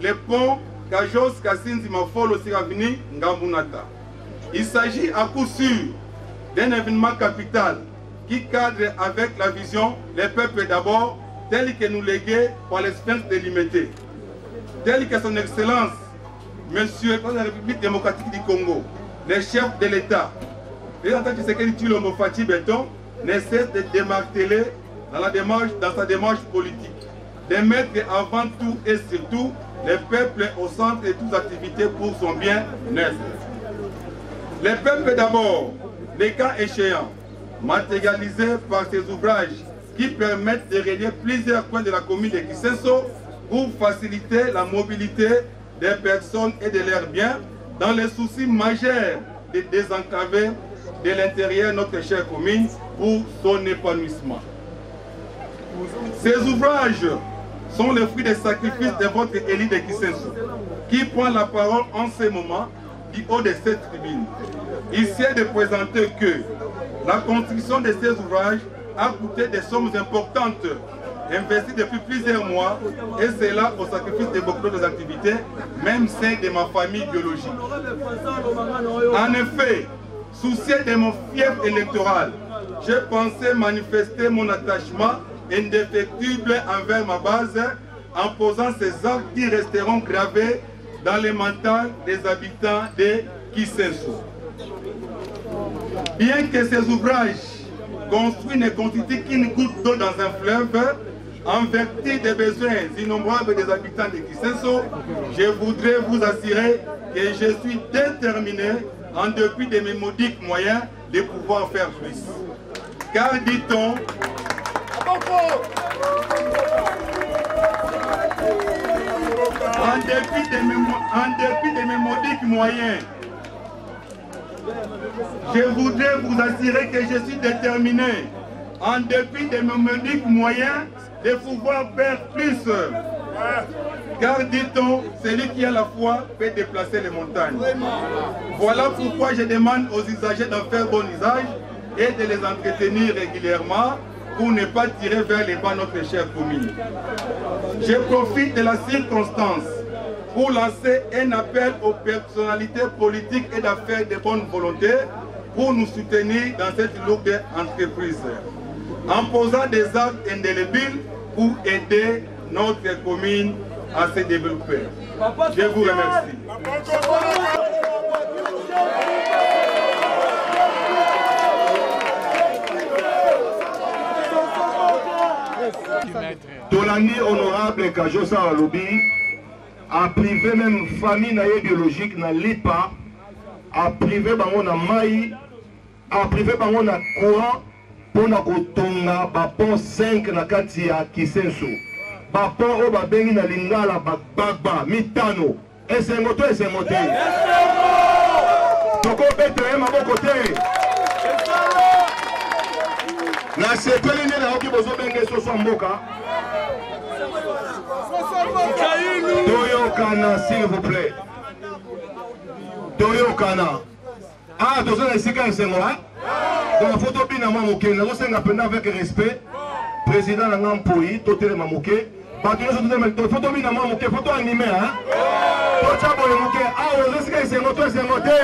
K: Les ponts Kajos Kasindi Mafolo sur l'avenue Ngambunata. Il s'agit à coup sûr d'un événement capital qui cadre avec la vision les peuples d'abord, tel que nous légués par l'espèce délimitée, tel que son Excellence, Monsieur le Président de la République démocratique du Congo, les chefs de l'État, les entendants de sécurité Tshilombo Fachi Beton, ne cesse de démarteler dans sa démarche politique, de mettre avant tout et surtout les peuples au centre de toutes activités pour son bien-être. Les peuples d'abord, les cas échéants, matérialisés par ces ouvrages qui permettent de relier plusieurs coins de la commune de Kisenso pour faciliter la mobilité des personnes et de leurs biens dans le souci majeur de désenclaver de l'intérieur notre chère commune pour son épanouissement. Ces ouvrages sont le fruit des sacrifices de votre élite de Kisenso qui prend la parole en ce moment du haut de cette tribune. Il s'est de présenter que la construction de ces ouvrages a coûté des sommes importantes investies depuis plusieurs mois et cela au sacrifice de beaucoup d'autres activités, même celles de ma famille biologique. En effet, soucieux de mon fief électoral, j'ai pensé manifester mon attachement indéfectible envers ma base en posant ces actes qui resteront gravés dans les mentales des habitants de Kisenso. Bien que ces ouvrages construits ne constituent qu'une goutte d'eau dans un fleuve, en vertu des besoins innombrables des habitants de Kisenso, je voudrais vous assurer que je suis déterminé, en dépit de mes modiques moyens, de pouvoir faire plus. Car, dit-on, en dépit de mes modiques moyens, je voudrais vous assurer que je suis déterminé, en dépit de mes modiques moyens, de pouvoir faire plus. Car, dit-on, celui qui a la foi peut déplacer les montagnes. Voilà pourquoi je demande aux usagers d'en faire bon usage et de les entretenir régulièrement pour ne pas tirer vers les bas notre chère commune. Je profite de la circonstance pour lancer un appel aux personnalités politiques et d'affaires de bonne volonté pour nous soutenir dans cette lourde entreprise, en posant des actes indélébiles pour aider notre commune à se développer. Je vous remercie.
L: Tolani honorable Kajosa Alobi a privé même famille biologique na lipa, a privé bango na mai, a privé bango na courant pour na kotonga ba pont 5 na kati ya Kisenso. Ba pont o ba bengi na lingala ba bagba mitano. Esengo to esengo te. Toko betre maboko te. Na sepeli ne na oki bozo benge so mboka. Toyokana, s'il vous plaît. Toyokana. Ah, tu as ici quand c'est moi. Dans la photo, bien à Mamouké, nous avons avec respect. Président de Nampoui, Totel Mamouké. Photo bien à Mamouké, photo animée. Ah, vous avez c'est moto, c'est moto.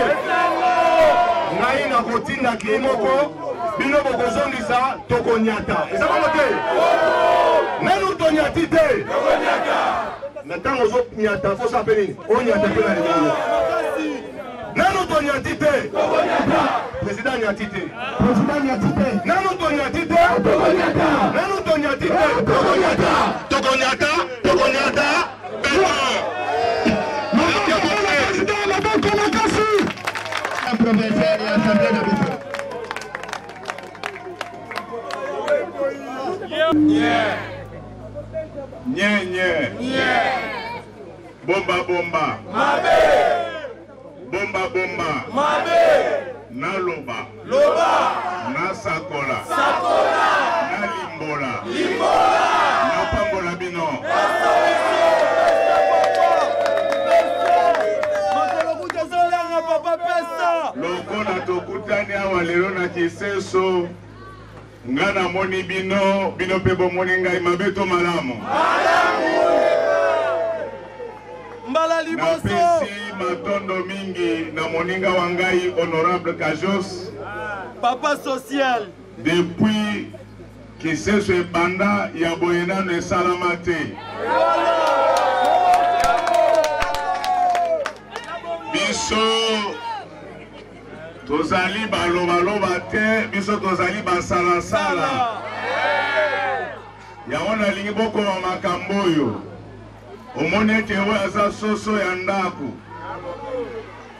L: Naïna Kotina Kimoko, Bino Bogozondisa, Tokonyata. Et ça va monter. Nanu Tonyatite. Maintenant, on a faut s'appeler. On y a tapé la région. Nanu Tonyatite. Président Nyatite. Président Nyatite. Nanu Tonyatite. Nanu Tonyatite. Tokonyata. Tokonyata. Tokonyata. Président, la banque on a cassé. Un professeur et assemblée de
H: Yeah. Nye nye. Bomba bomba. Mabe. Bomba bomba. Mabe. Na loba. Loba. Na sakola. Sakola. Na limbola. Limbola. Na pambola bino. Lokona tokutani awa lelo na Kisenso. Ngana moni bino pebo moni ngai mabeto malamu. Mbala liboso. Napesi matondo mingi na moninga wangai honorable Kajos. Papa social. Depuis Kisenso ebanda ya boyenano esalama te. Biso tozali baloba te, biso tozali basala. Yango nalingi bokoma makambo oyo. Omoni ete oyo aza soso ya ndako.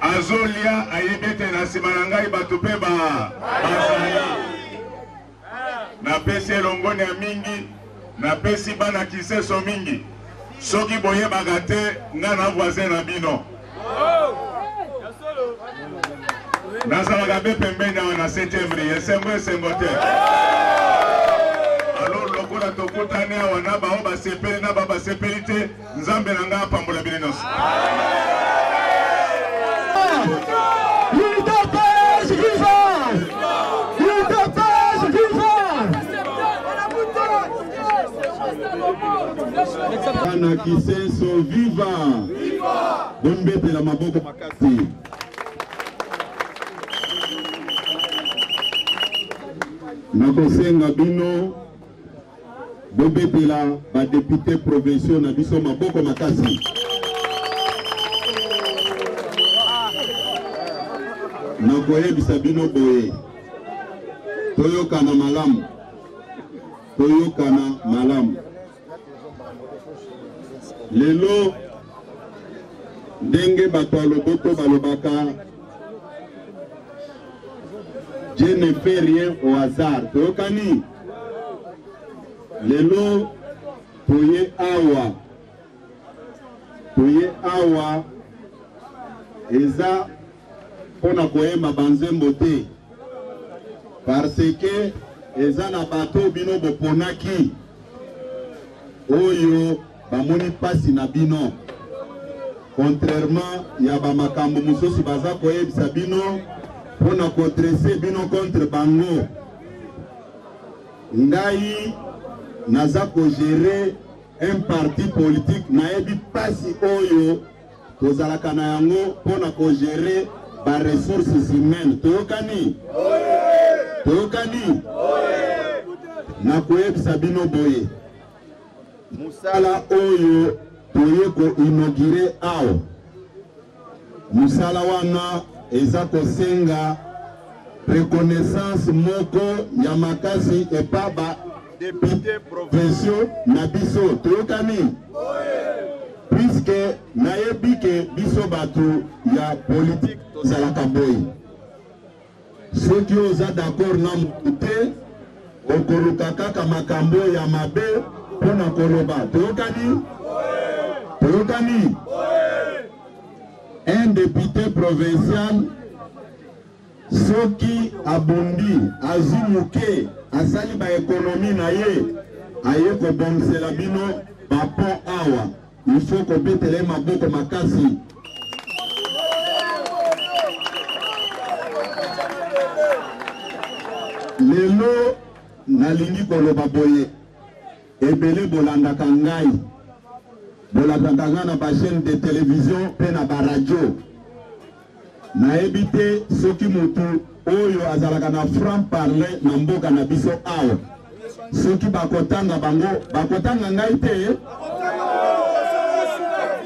H: Azolia ayebi ete na nsima na ngai bato mpe bazali. Napesi elongoni ya mingi, napesi bana Kisenso mingi. Soki boyebaka te, nga na voisin na bino. Nazalaka be pembeni awa na 7e esengo te. Alors lokola tokutani awa na bao basepeli na basepeli te, Nzambe na nga apambola bino nyonso.
M: Bana Kisenso viva! Bombete la maboko makasi. nakosenga bino bobetela ba député provinciaux na biso maboko makasi. Nakoyebisa bino boye toyokana malamu, toyokana malamu. Lelo ndenge bato ya loboto balobaka je ne fais rien au hasard. Toyokani lelo toye awa eza pona koyemba banzembo te, parce que eza na bato bino boponaki oyo bamoni pasi na bino, contrairement ya bamakambo mosusu baza koyebisa bino pona kodresse bino contre bango. Ngai naza kogere un parti politique nayebi pasi oyo tozalaka na yango pona kogere ba ressources humaines. Toyokani? Toyokani? Nakoyebisa bino boye musala oyo toye ko inaugure awa, musala wana eza kosenga reconnaissance moko ya makasi epa ba député provinciaux na biso. Toyokani? Puisque nayebi ke biso bato ya politique tozalaka boye, soki oza d'accord na mutu te okoluka kaka makambo ya mabe mpona koloba. Toyokani? Toyokani? Un député provincial soki abundi azumuke asali ba économie na ye aye kobongisela bino bapon awa, il faut kobetele maboko makasi. Lelo nalingi koloba boye ebele bolandaka ngai, bolandaka ngai na ba chaîne de télévision pe na ba radio. Nayebi te soki mutu oyo azalaka na franc parler na mboka na biso awa, soki bakotanga bango bakotanga ngai te.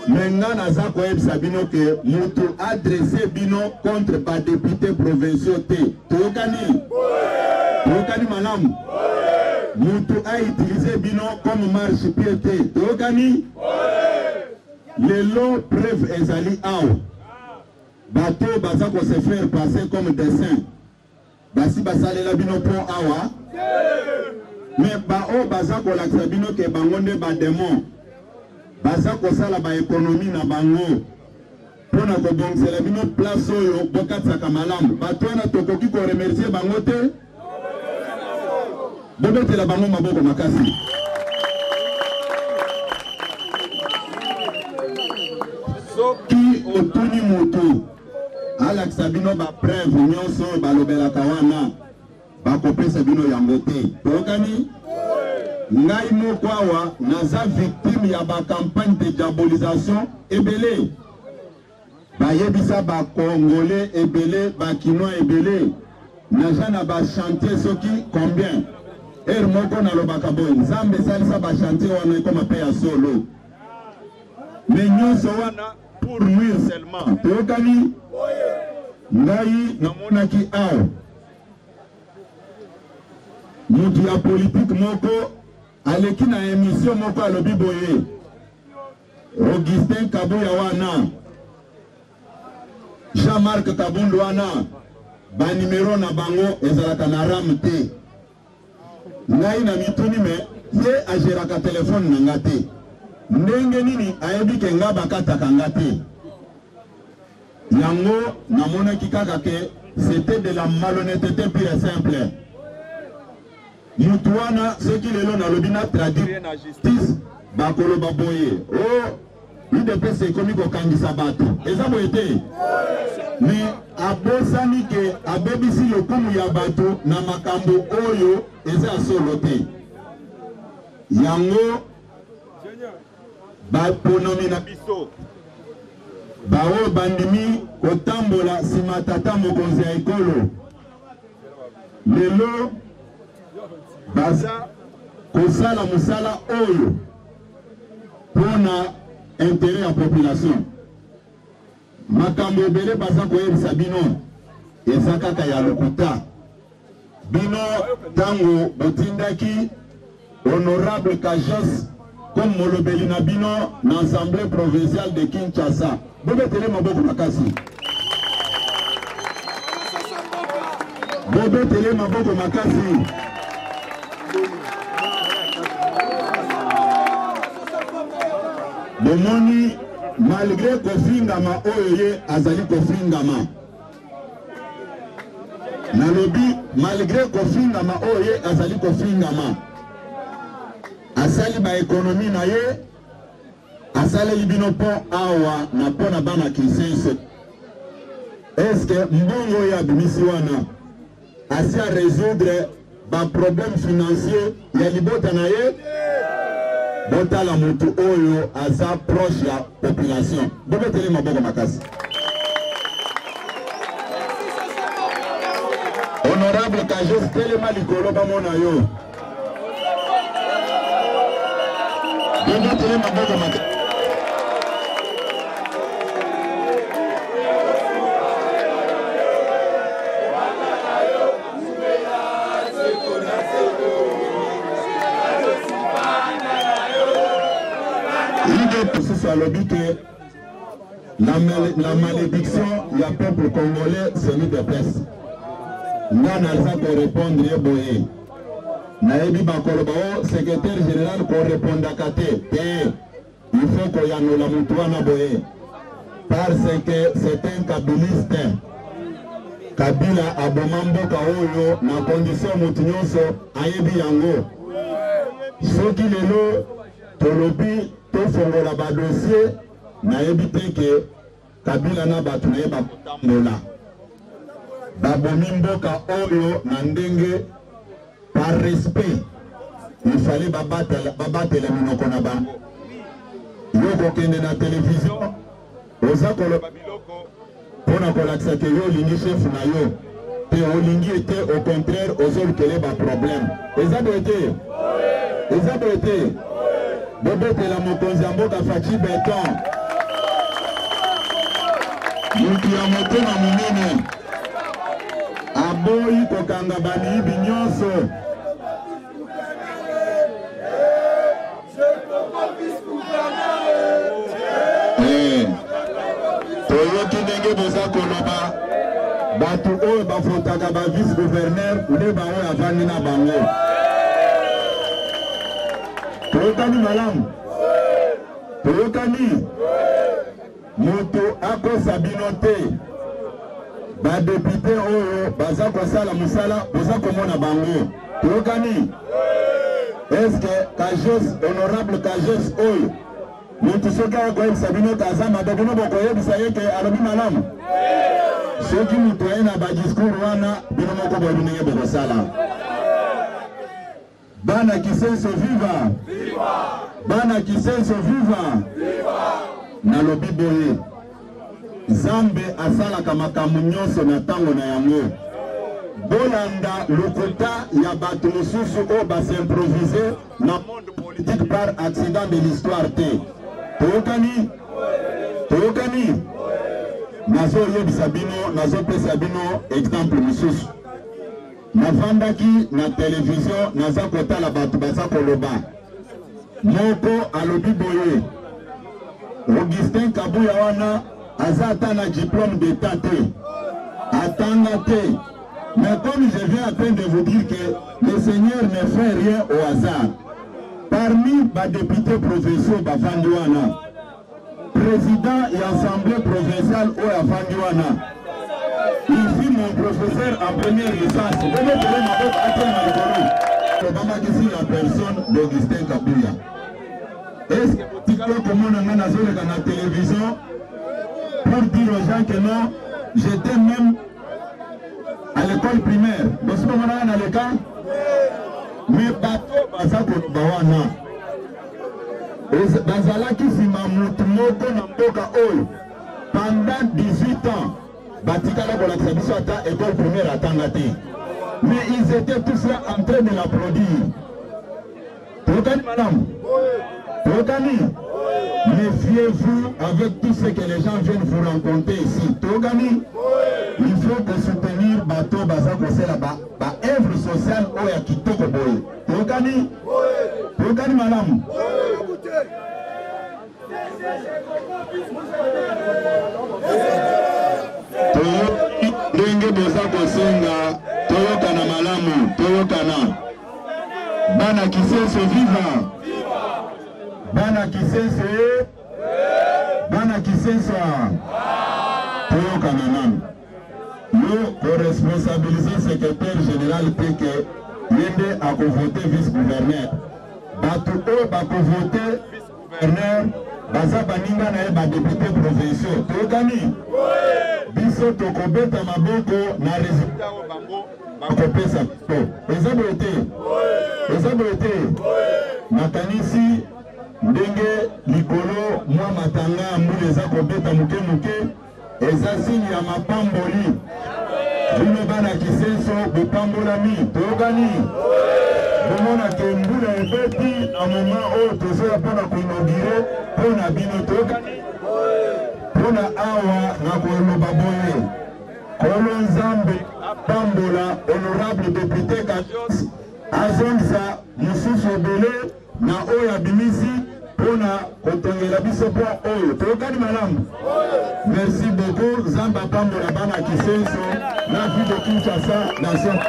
M: Menga naza koyebisa bino ke mutu adresse bino contre ba député provinciaux te. Toyokani? Toyokani malamu? Mutu a utilisé bino comme marche-pied te. Toyokani? Lelo preuve ezali awa, bato baza ko se faire passer comme dessin basi basalela bino po awa, mais bao baza ko lakisa bino ke bango nde ba démon baza kosala ba économie na bango pona kobongisela bino place oyo bokatisaka malamu. Bato wana tokoki ko remercier bango te, bobetela bango maboko makasi. Soki otuni mutu alakisa bino ba preuve nyonso balobelaka wana bakopesa bino yango te. Toyokani? Ngai moko awa naza victime ya ba campagne de diabolisation ebele, bayebisa ba congolais ebele, ba kinois ebele, naza na ba chantier soki combien moko nalobaka boye nzambe esalisa ba chantier wana ekoma pe ya solo, mais nyonso wana pour nuire seulement. Toyokani? Ngai namonaki awa mutu ya politique moko aleki na émission moko alobi boye Augustin Kabuya wana, Jean-Marc Kabundu wana, ba numéro na bango ezalaka na RAM te. Ngai na mituni me ye ageraka téléphone na nga te, ndenge nini ayebi ke nga bakataka nga te. Yango namonaki kaka ke c'était de la malhonnêteté pure et simple. Mutu wana soki lelo nalobi na traduire na justice bakoloba boye UDPS ekomi kokangisa bato eza boye te, mais abosani ke abebisi lokumu ya bato na makambo oyo eza solo te. Yango baponomi na biso bao bandimi kotambola sima tata mokonzi ya ekolo lelo baza kosala musala oyo pona intérêt ya population. Makambo ebele baza koyebisa bino eza kaka ya lokuta. Bino tango botindaki honorable Kajos comme molobeli na bino na assemblée provinciale de Kinshasa. Bobetele maboko makasi. Bobetele maboko makasi. Bomoni malgré kofingama oyo azali kofingama. Nalobi malgré kofingama oyo azali kofingama. Asali ba économie na ye asali libino po awa na pona bana Kinsenso. Est-ce que mbongo ya bimisi wana asi a résoudre ba problème financier ya libota na ye? Botala mutu oyo aza proche ya population. Bobetele maboko makasi. Honorable Kajos telema likolo bamona yo. Bobetele maboko makasi. La malédiction du peuple congolais, c'est lui de presse. Nana ça pour répondre et boye. Naebi Bakolobao, secrétaire général, pour répondre à Kate. Il faut qu'on y ait la moutoua boye. Parce que c'est un kabiliste. Kabila abomambo kaoyo na condition mutinyoso ayebi yango. Soki lelo tolobi to fongola ba dossier na ebite ke Kabila na batu na yeba kutambola. Babomi mboka oyo na ndenge par respect. Il fallait babatela minoko na bango. Yoko kende na télévision oza koloba biloko pona kolakisa ke yo lingi chef na yo. Te olingi ete au contraire ozolukele ba problème. Eza doete. Eza doete. Bobetela mokonzi ya mboka Fachi Beton. Mutu ya motema munene aboyi kokanga bamiyibi nyonso. Toyoki ndenge boza koloba batu oyo bafotaka ba vice gouverneur nde baoyo avandi na bango. Toyokani malamu. Toyokani moto akosa bino te. Ba député oyo baza kosala musala boza komona bango. Toyokani. Est-ce que Kajos, honorable Kajos oyo moto soki akoyebisa bino kazama to bino bokoyebisa ye ke alobi malamu? Soki moto aye na badiscours wana bino moko boyebi ndenge bokosala. Bana Kisenso viva! Bana Kisenso viva! Nalobi boye Zambe asalaka makambo nyonso na tango na yango. Bolanda lokuta ya bato mosusu oyo basimprovise na monde politique par accident de l'histoire te. Toyokani? Toyokani? Nazo yebisa bino, nazo pesa bino exemple mosusu. Navandaki na télévision naza kotala bato baza koloba. Moko alobi boye Augustin Kabuya wana aza ata na diplôme d'état te. Atanga te. Mais comme je viens à peine de vous dire que le Seigneur ne fait rien au hasard. Parmi les députés provinciaux bavandi wana, président et assemblée provinciale au avandi wana, il fut mon professeur en première licence. Vous mettez ma botte à terre dans le colo. Obama qui signe la personne d'Augustin Kabuya. Est-ce que vous avez comment on a la télévision pour dire aux gens que non, j'étais même à l'école primaire. Dans ce moment-là, on a le cas. Mais bateau, baza kolobawana. Bazala qui sima mutumoko na mboka oyo. Pendant 18 ans, batikala kolakisa biso ata école primaire atanga te. mais ils étaient tous là en train de l'applaudir. Tokani, madame. Tokani. Méfiez-vous avec tout ce que les gens viennent vous rencontrer ici. Tokani. Il faut que soutenir Bato Bazako c'est là-bas. Œuvre sociale ou ya kitoko boy. Tokani. Tokani, madame. Ndenge boza kosenga toyokana malamu toyokana bana Kisenso viva bana Kisenso toyokana nanu yo responsabiliser secrétaire général teke yende akovote vice-gouverneur batu oyo bakovote vice-gouverneur baza baninga na ye badepute provinciaux toyokani biso tokobeta maboko na résultat o bango bakopesa to eza boye te makanisi ndenge likolo mwa matanga ya mbula eza kobeta muke eza signe ya mapamboli bino bana Kisenso bopambolami toyokani bomona ke mbula ebeti na moma oyo tozoya mpona koinogire mpona bino toyokani mpona awa na koloba boye kolo nzambe apambola honorable député Kajos azongisa mosusu ebele na oyo abimisi mpona kotongela biso mpo oyo toyokani malamu. Merci beaucoup. Nzambe apambola bana Kisenso na ville de Kinshasa nation.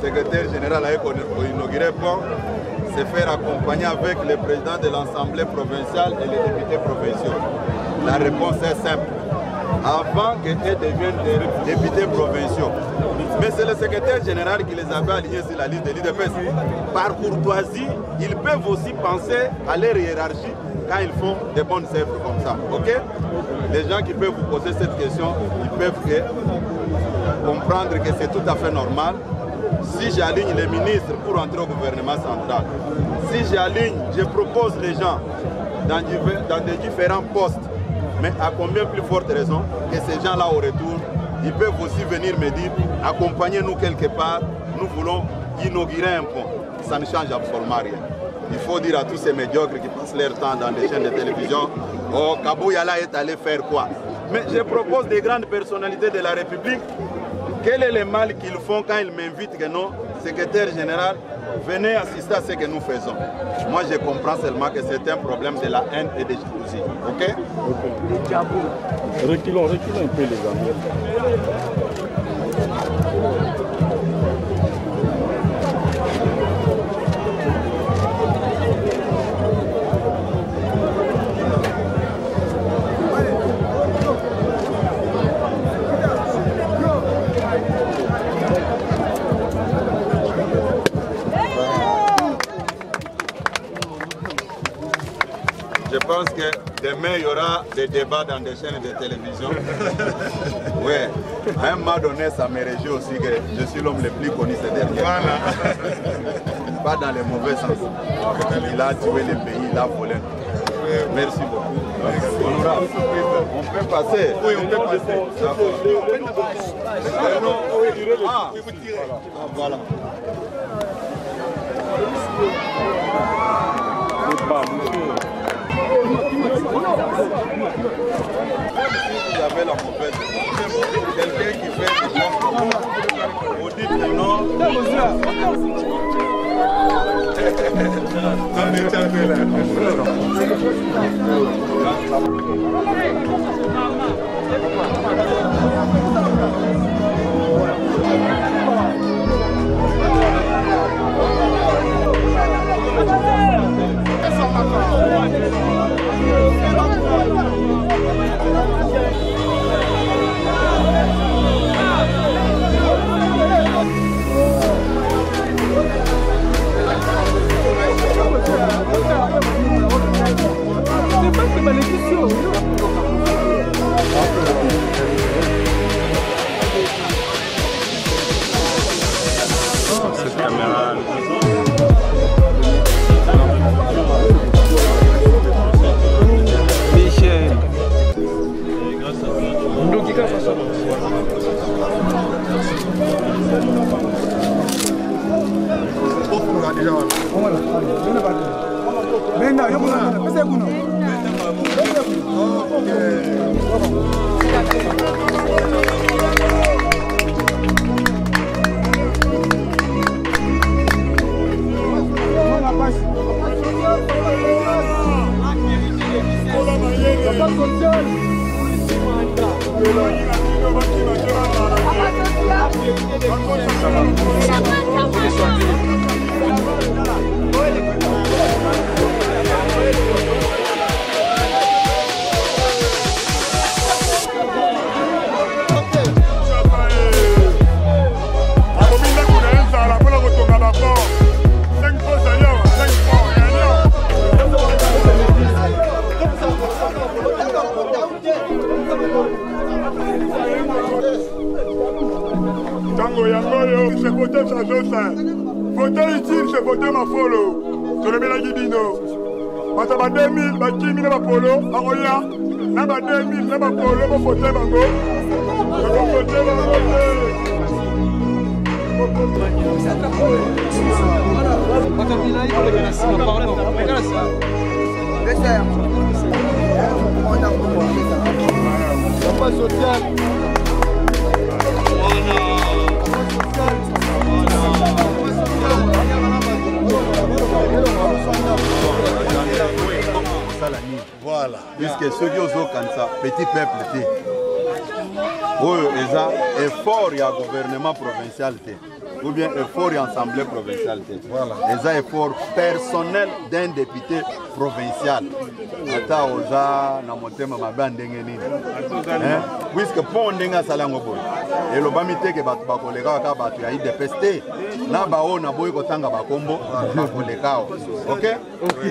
N: Secrétaire général a inauguré pont, se faire accompagner avec le président de l'Assemblée provinciale et les députés provinciaux. La réponse est simple. Avant qu'ils deviennent des députés provinciaux. Mais c'est le secrétaire général qui les avait alignés sur la liste de l'IDPS. Par courtoisie, ils peuvent aussi penser à leur hiérarchie quand ils font des bonnes œuvres comme ça. Ok? Les gens qui peuvent vous poser cette question, ils peuvent comprendre que c'est tout à fait normal. Si j'aligne les ministres pour entrer au gouvernement central, si j'aligne, je propose les gens dans des différents postes, mais à combien plus forte raison que ces gens-là au retour, ils peuvent aussi venir me dire, accompagnez-nous quelque part, nous voulons inaugurer un pont. Ça ne change absolument rien. Il faut dire à tous ces médiocres qui passent leur temps dans des chaînes de télévision, oh, Kabou Yala est allé faire quoi? Mais je propose des grandes personnalités de la République. Quel est le mal qu'ils font quand ils m'invitent que non, secrétaire général, venez assister à ce que nous faisons. Moi, je comprends seulement que c'est un problème de la haine et de jalousie. Ok?
O: Reculons un peu les amis.
N: Je pense que demain, il y aura des débats dans des chaînes de télévision. Oui, à un moment donné, ça me réjouit aussi que je suis l'homme le plus connu ces derniers temps. Pas dans le mauvais sens. Il a tué le pays, il a volé. Merci beaucoup. Honorable, on peut passer. Oui, on peut passer. Ah, voilà. Vous avez la mauvaise. Quelqu'un qui fait des bons, vous dites que non.
O: caméra. Michel.
J: Venga, yo puedo hacer uno.
H: C'est voter sa Josin. Voter utile, c'est voter ma follow. Sur le Mélanie Dino. Parce que 2000, 10 000 polo, à Roya. Là, 2000, là, polo, je vais voter Bango. Je vais voter Bango.
N: Voilà. Puisque ceux qui ont comme ça, petit peuple, ils ont effort il y a gouvernement provincial, ou bien effort il y a assemblée provinciale. Voilà. Ils ont effort personnel d'un député provincial. Ata oza na motema mabandenge nini. Puisque pour ndenga salango boy. Et le bamite ke batu bakoleka ka batu ya IDPST na bao na boy kotanga bakombo bakoleka. OK? OK.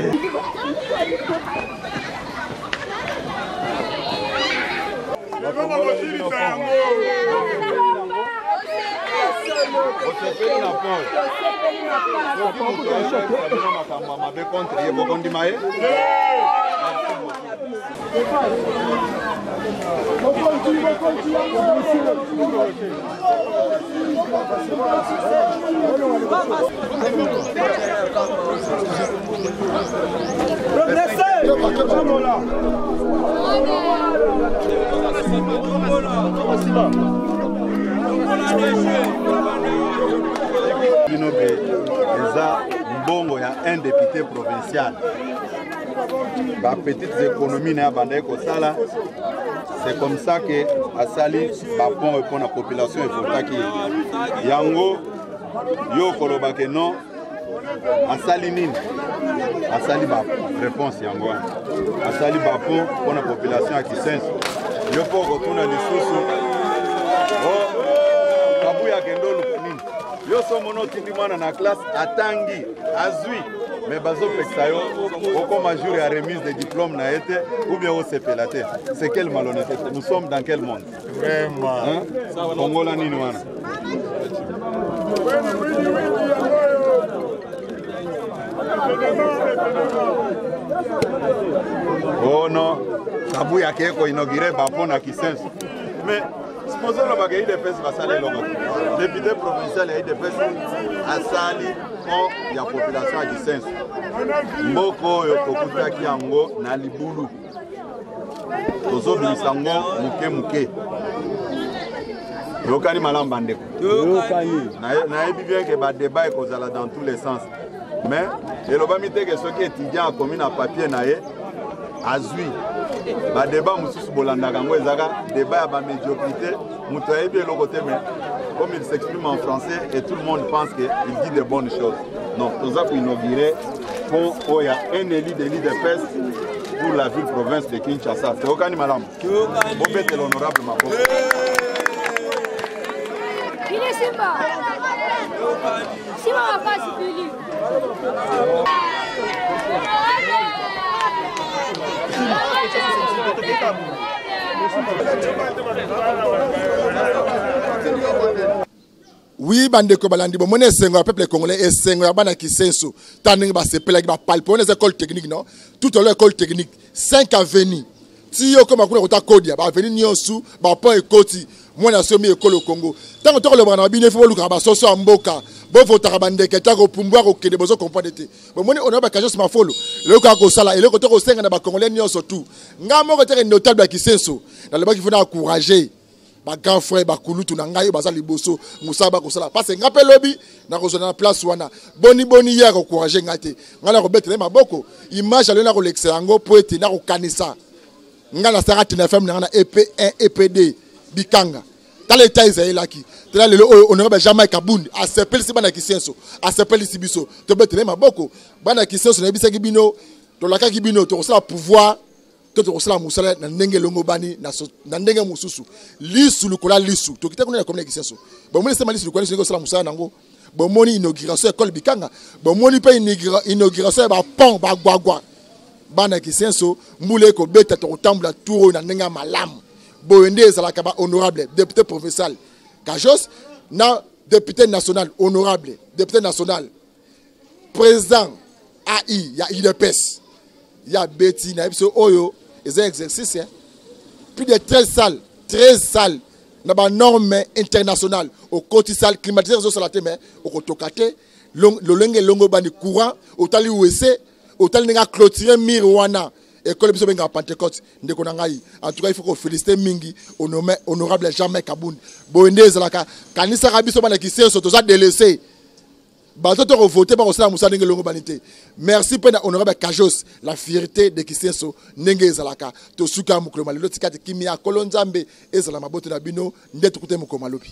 N: Mbongo ya un député provincial. Ba petites économies na banda ko sala. C'est comme ça que asali ba pont pour la population et votaki. Yango yo koloba ke non asali nini? Asali ba réponse yango. Asali ba pont pour la population à Kisenso. Yo pour retourner les sources. Oh, kabuya kendolo nini? Yo somono tindimana na classe atangi azui mais bazo pexayo comme un jour à remise de diplôme na été ou bien au CPLAT. C'est quelle malhonnêteté? Nous sommes dans quel monde? Vraiment. Congo la nini wana. Oh non, kabuya keko inauguré bapo na Kisenso. Mais supposons que les IDPS va saler l'homme. Député provincial et IDPS a sali quand il y a population à Kisenso. Mboko yokokuta kiango na libulu. Tozo bilisango muke muke. Yokani malamba ndeko. Yokani. Na ebi bien que ba débat est causala dans tous les sens. Mais et l'obamité que ceux qui étudiants a commis na papier naé azui. Ba débat mususu bolanda kango ezaka débat ba médiocrité muto ebi le côté mais comme il s'exprime en français et tout le monde pense qu'il dit de bonnes choses. Non, nous avons inauguré pont Oya un élu de l'IDPS pour la ville province de Kinshasa. C'est Okani Malam. Vous faites l'honorable Mako.
C: Il est Simba. Simba va pas se finir.
A: Oui, bandeko balandi bon mon esengo peuple congolais esengo ya bana kisenso taninga ba sepela ki ba palpo les écoles techniques non tout à l'école technique 5 avenues ti yo comme akuna kota kodia ba avenue nyonsu ba pont ekoti mwana somi école au Congo tant que le bana bine fo luka ba soso amboka bo votaka bandeke ta ko pumbwa ko kede bozo comprendre te bon moni on a ba kajos ma folo le ko ko sala et le ko to ko senga na ba congolais nyonso tout nga moko te notable ba kisenso dans le ba ki faut encourager ba grand frère ba kulutu na ngai baza liboso musaba ko sala parce nga pe lobby na ko zona place wana boni ya ko encourager ngate ngala ko betele maboko image ale na ko l'exango poete na ko kanisa ngala sarati na femme na EP1 EP2 bikanga tale taiza elaki tala le honorable jamais kabundi a s'appelle si bana kisenso a s'appelle si biso to betele maboko bana kisenso na bisa kibino to laka kibino to sala pouvoir to sala musala na ndenge longo bani na ndenge mususu lisu lukola lisu to kita kuna comme kisenso bon moi sema lisu lukola lisu sala musala nango bon moni inauguration école bikanga bon moni pe inauguration ba pont ba gwagwa bana kisenso mbule ko beta to tambula tour na ndenge malamu boende ezalaka ba honorable député provincial Kajos na député national honorable député national président AI ya IDPS ya Betty na biso oyo et un exercice plus de 13 salles na ba norme internationale au côté salle climatisée sur la terre mais au kotokate le longo bani courant au tali USA au tali nga clôturer mirwana école biso benga Pentecôte ndeko na ngai en tout cas il faut qu'on féliciter mingi honorable Jamais Kabundi boende zalaka kanisa kabiso bana kisenso to za délaissé bato voter par osala musa ndenge longo banité merci pena honorable Kajos la fierté de kisenso ndenge ezalaka to suka mukolo malelo tikati kimia kolonzambe ezala maboto na bino ndetu kute mukolo malobi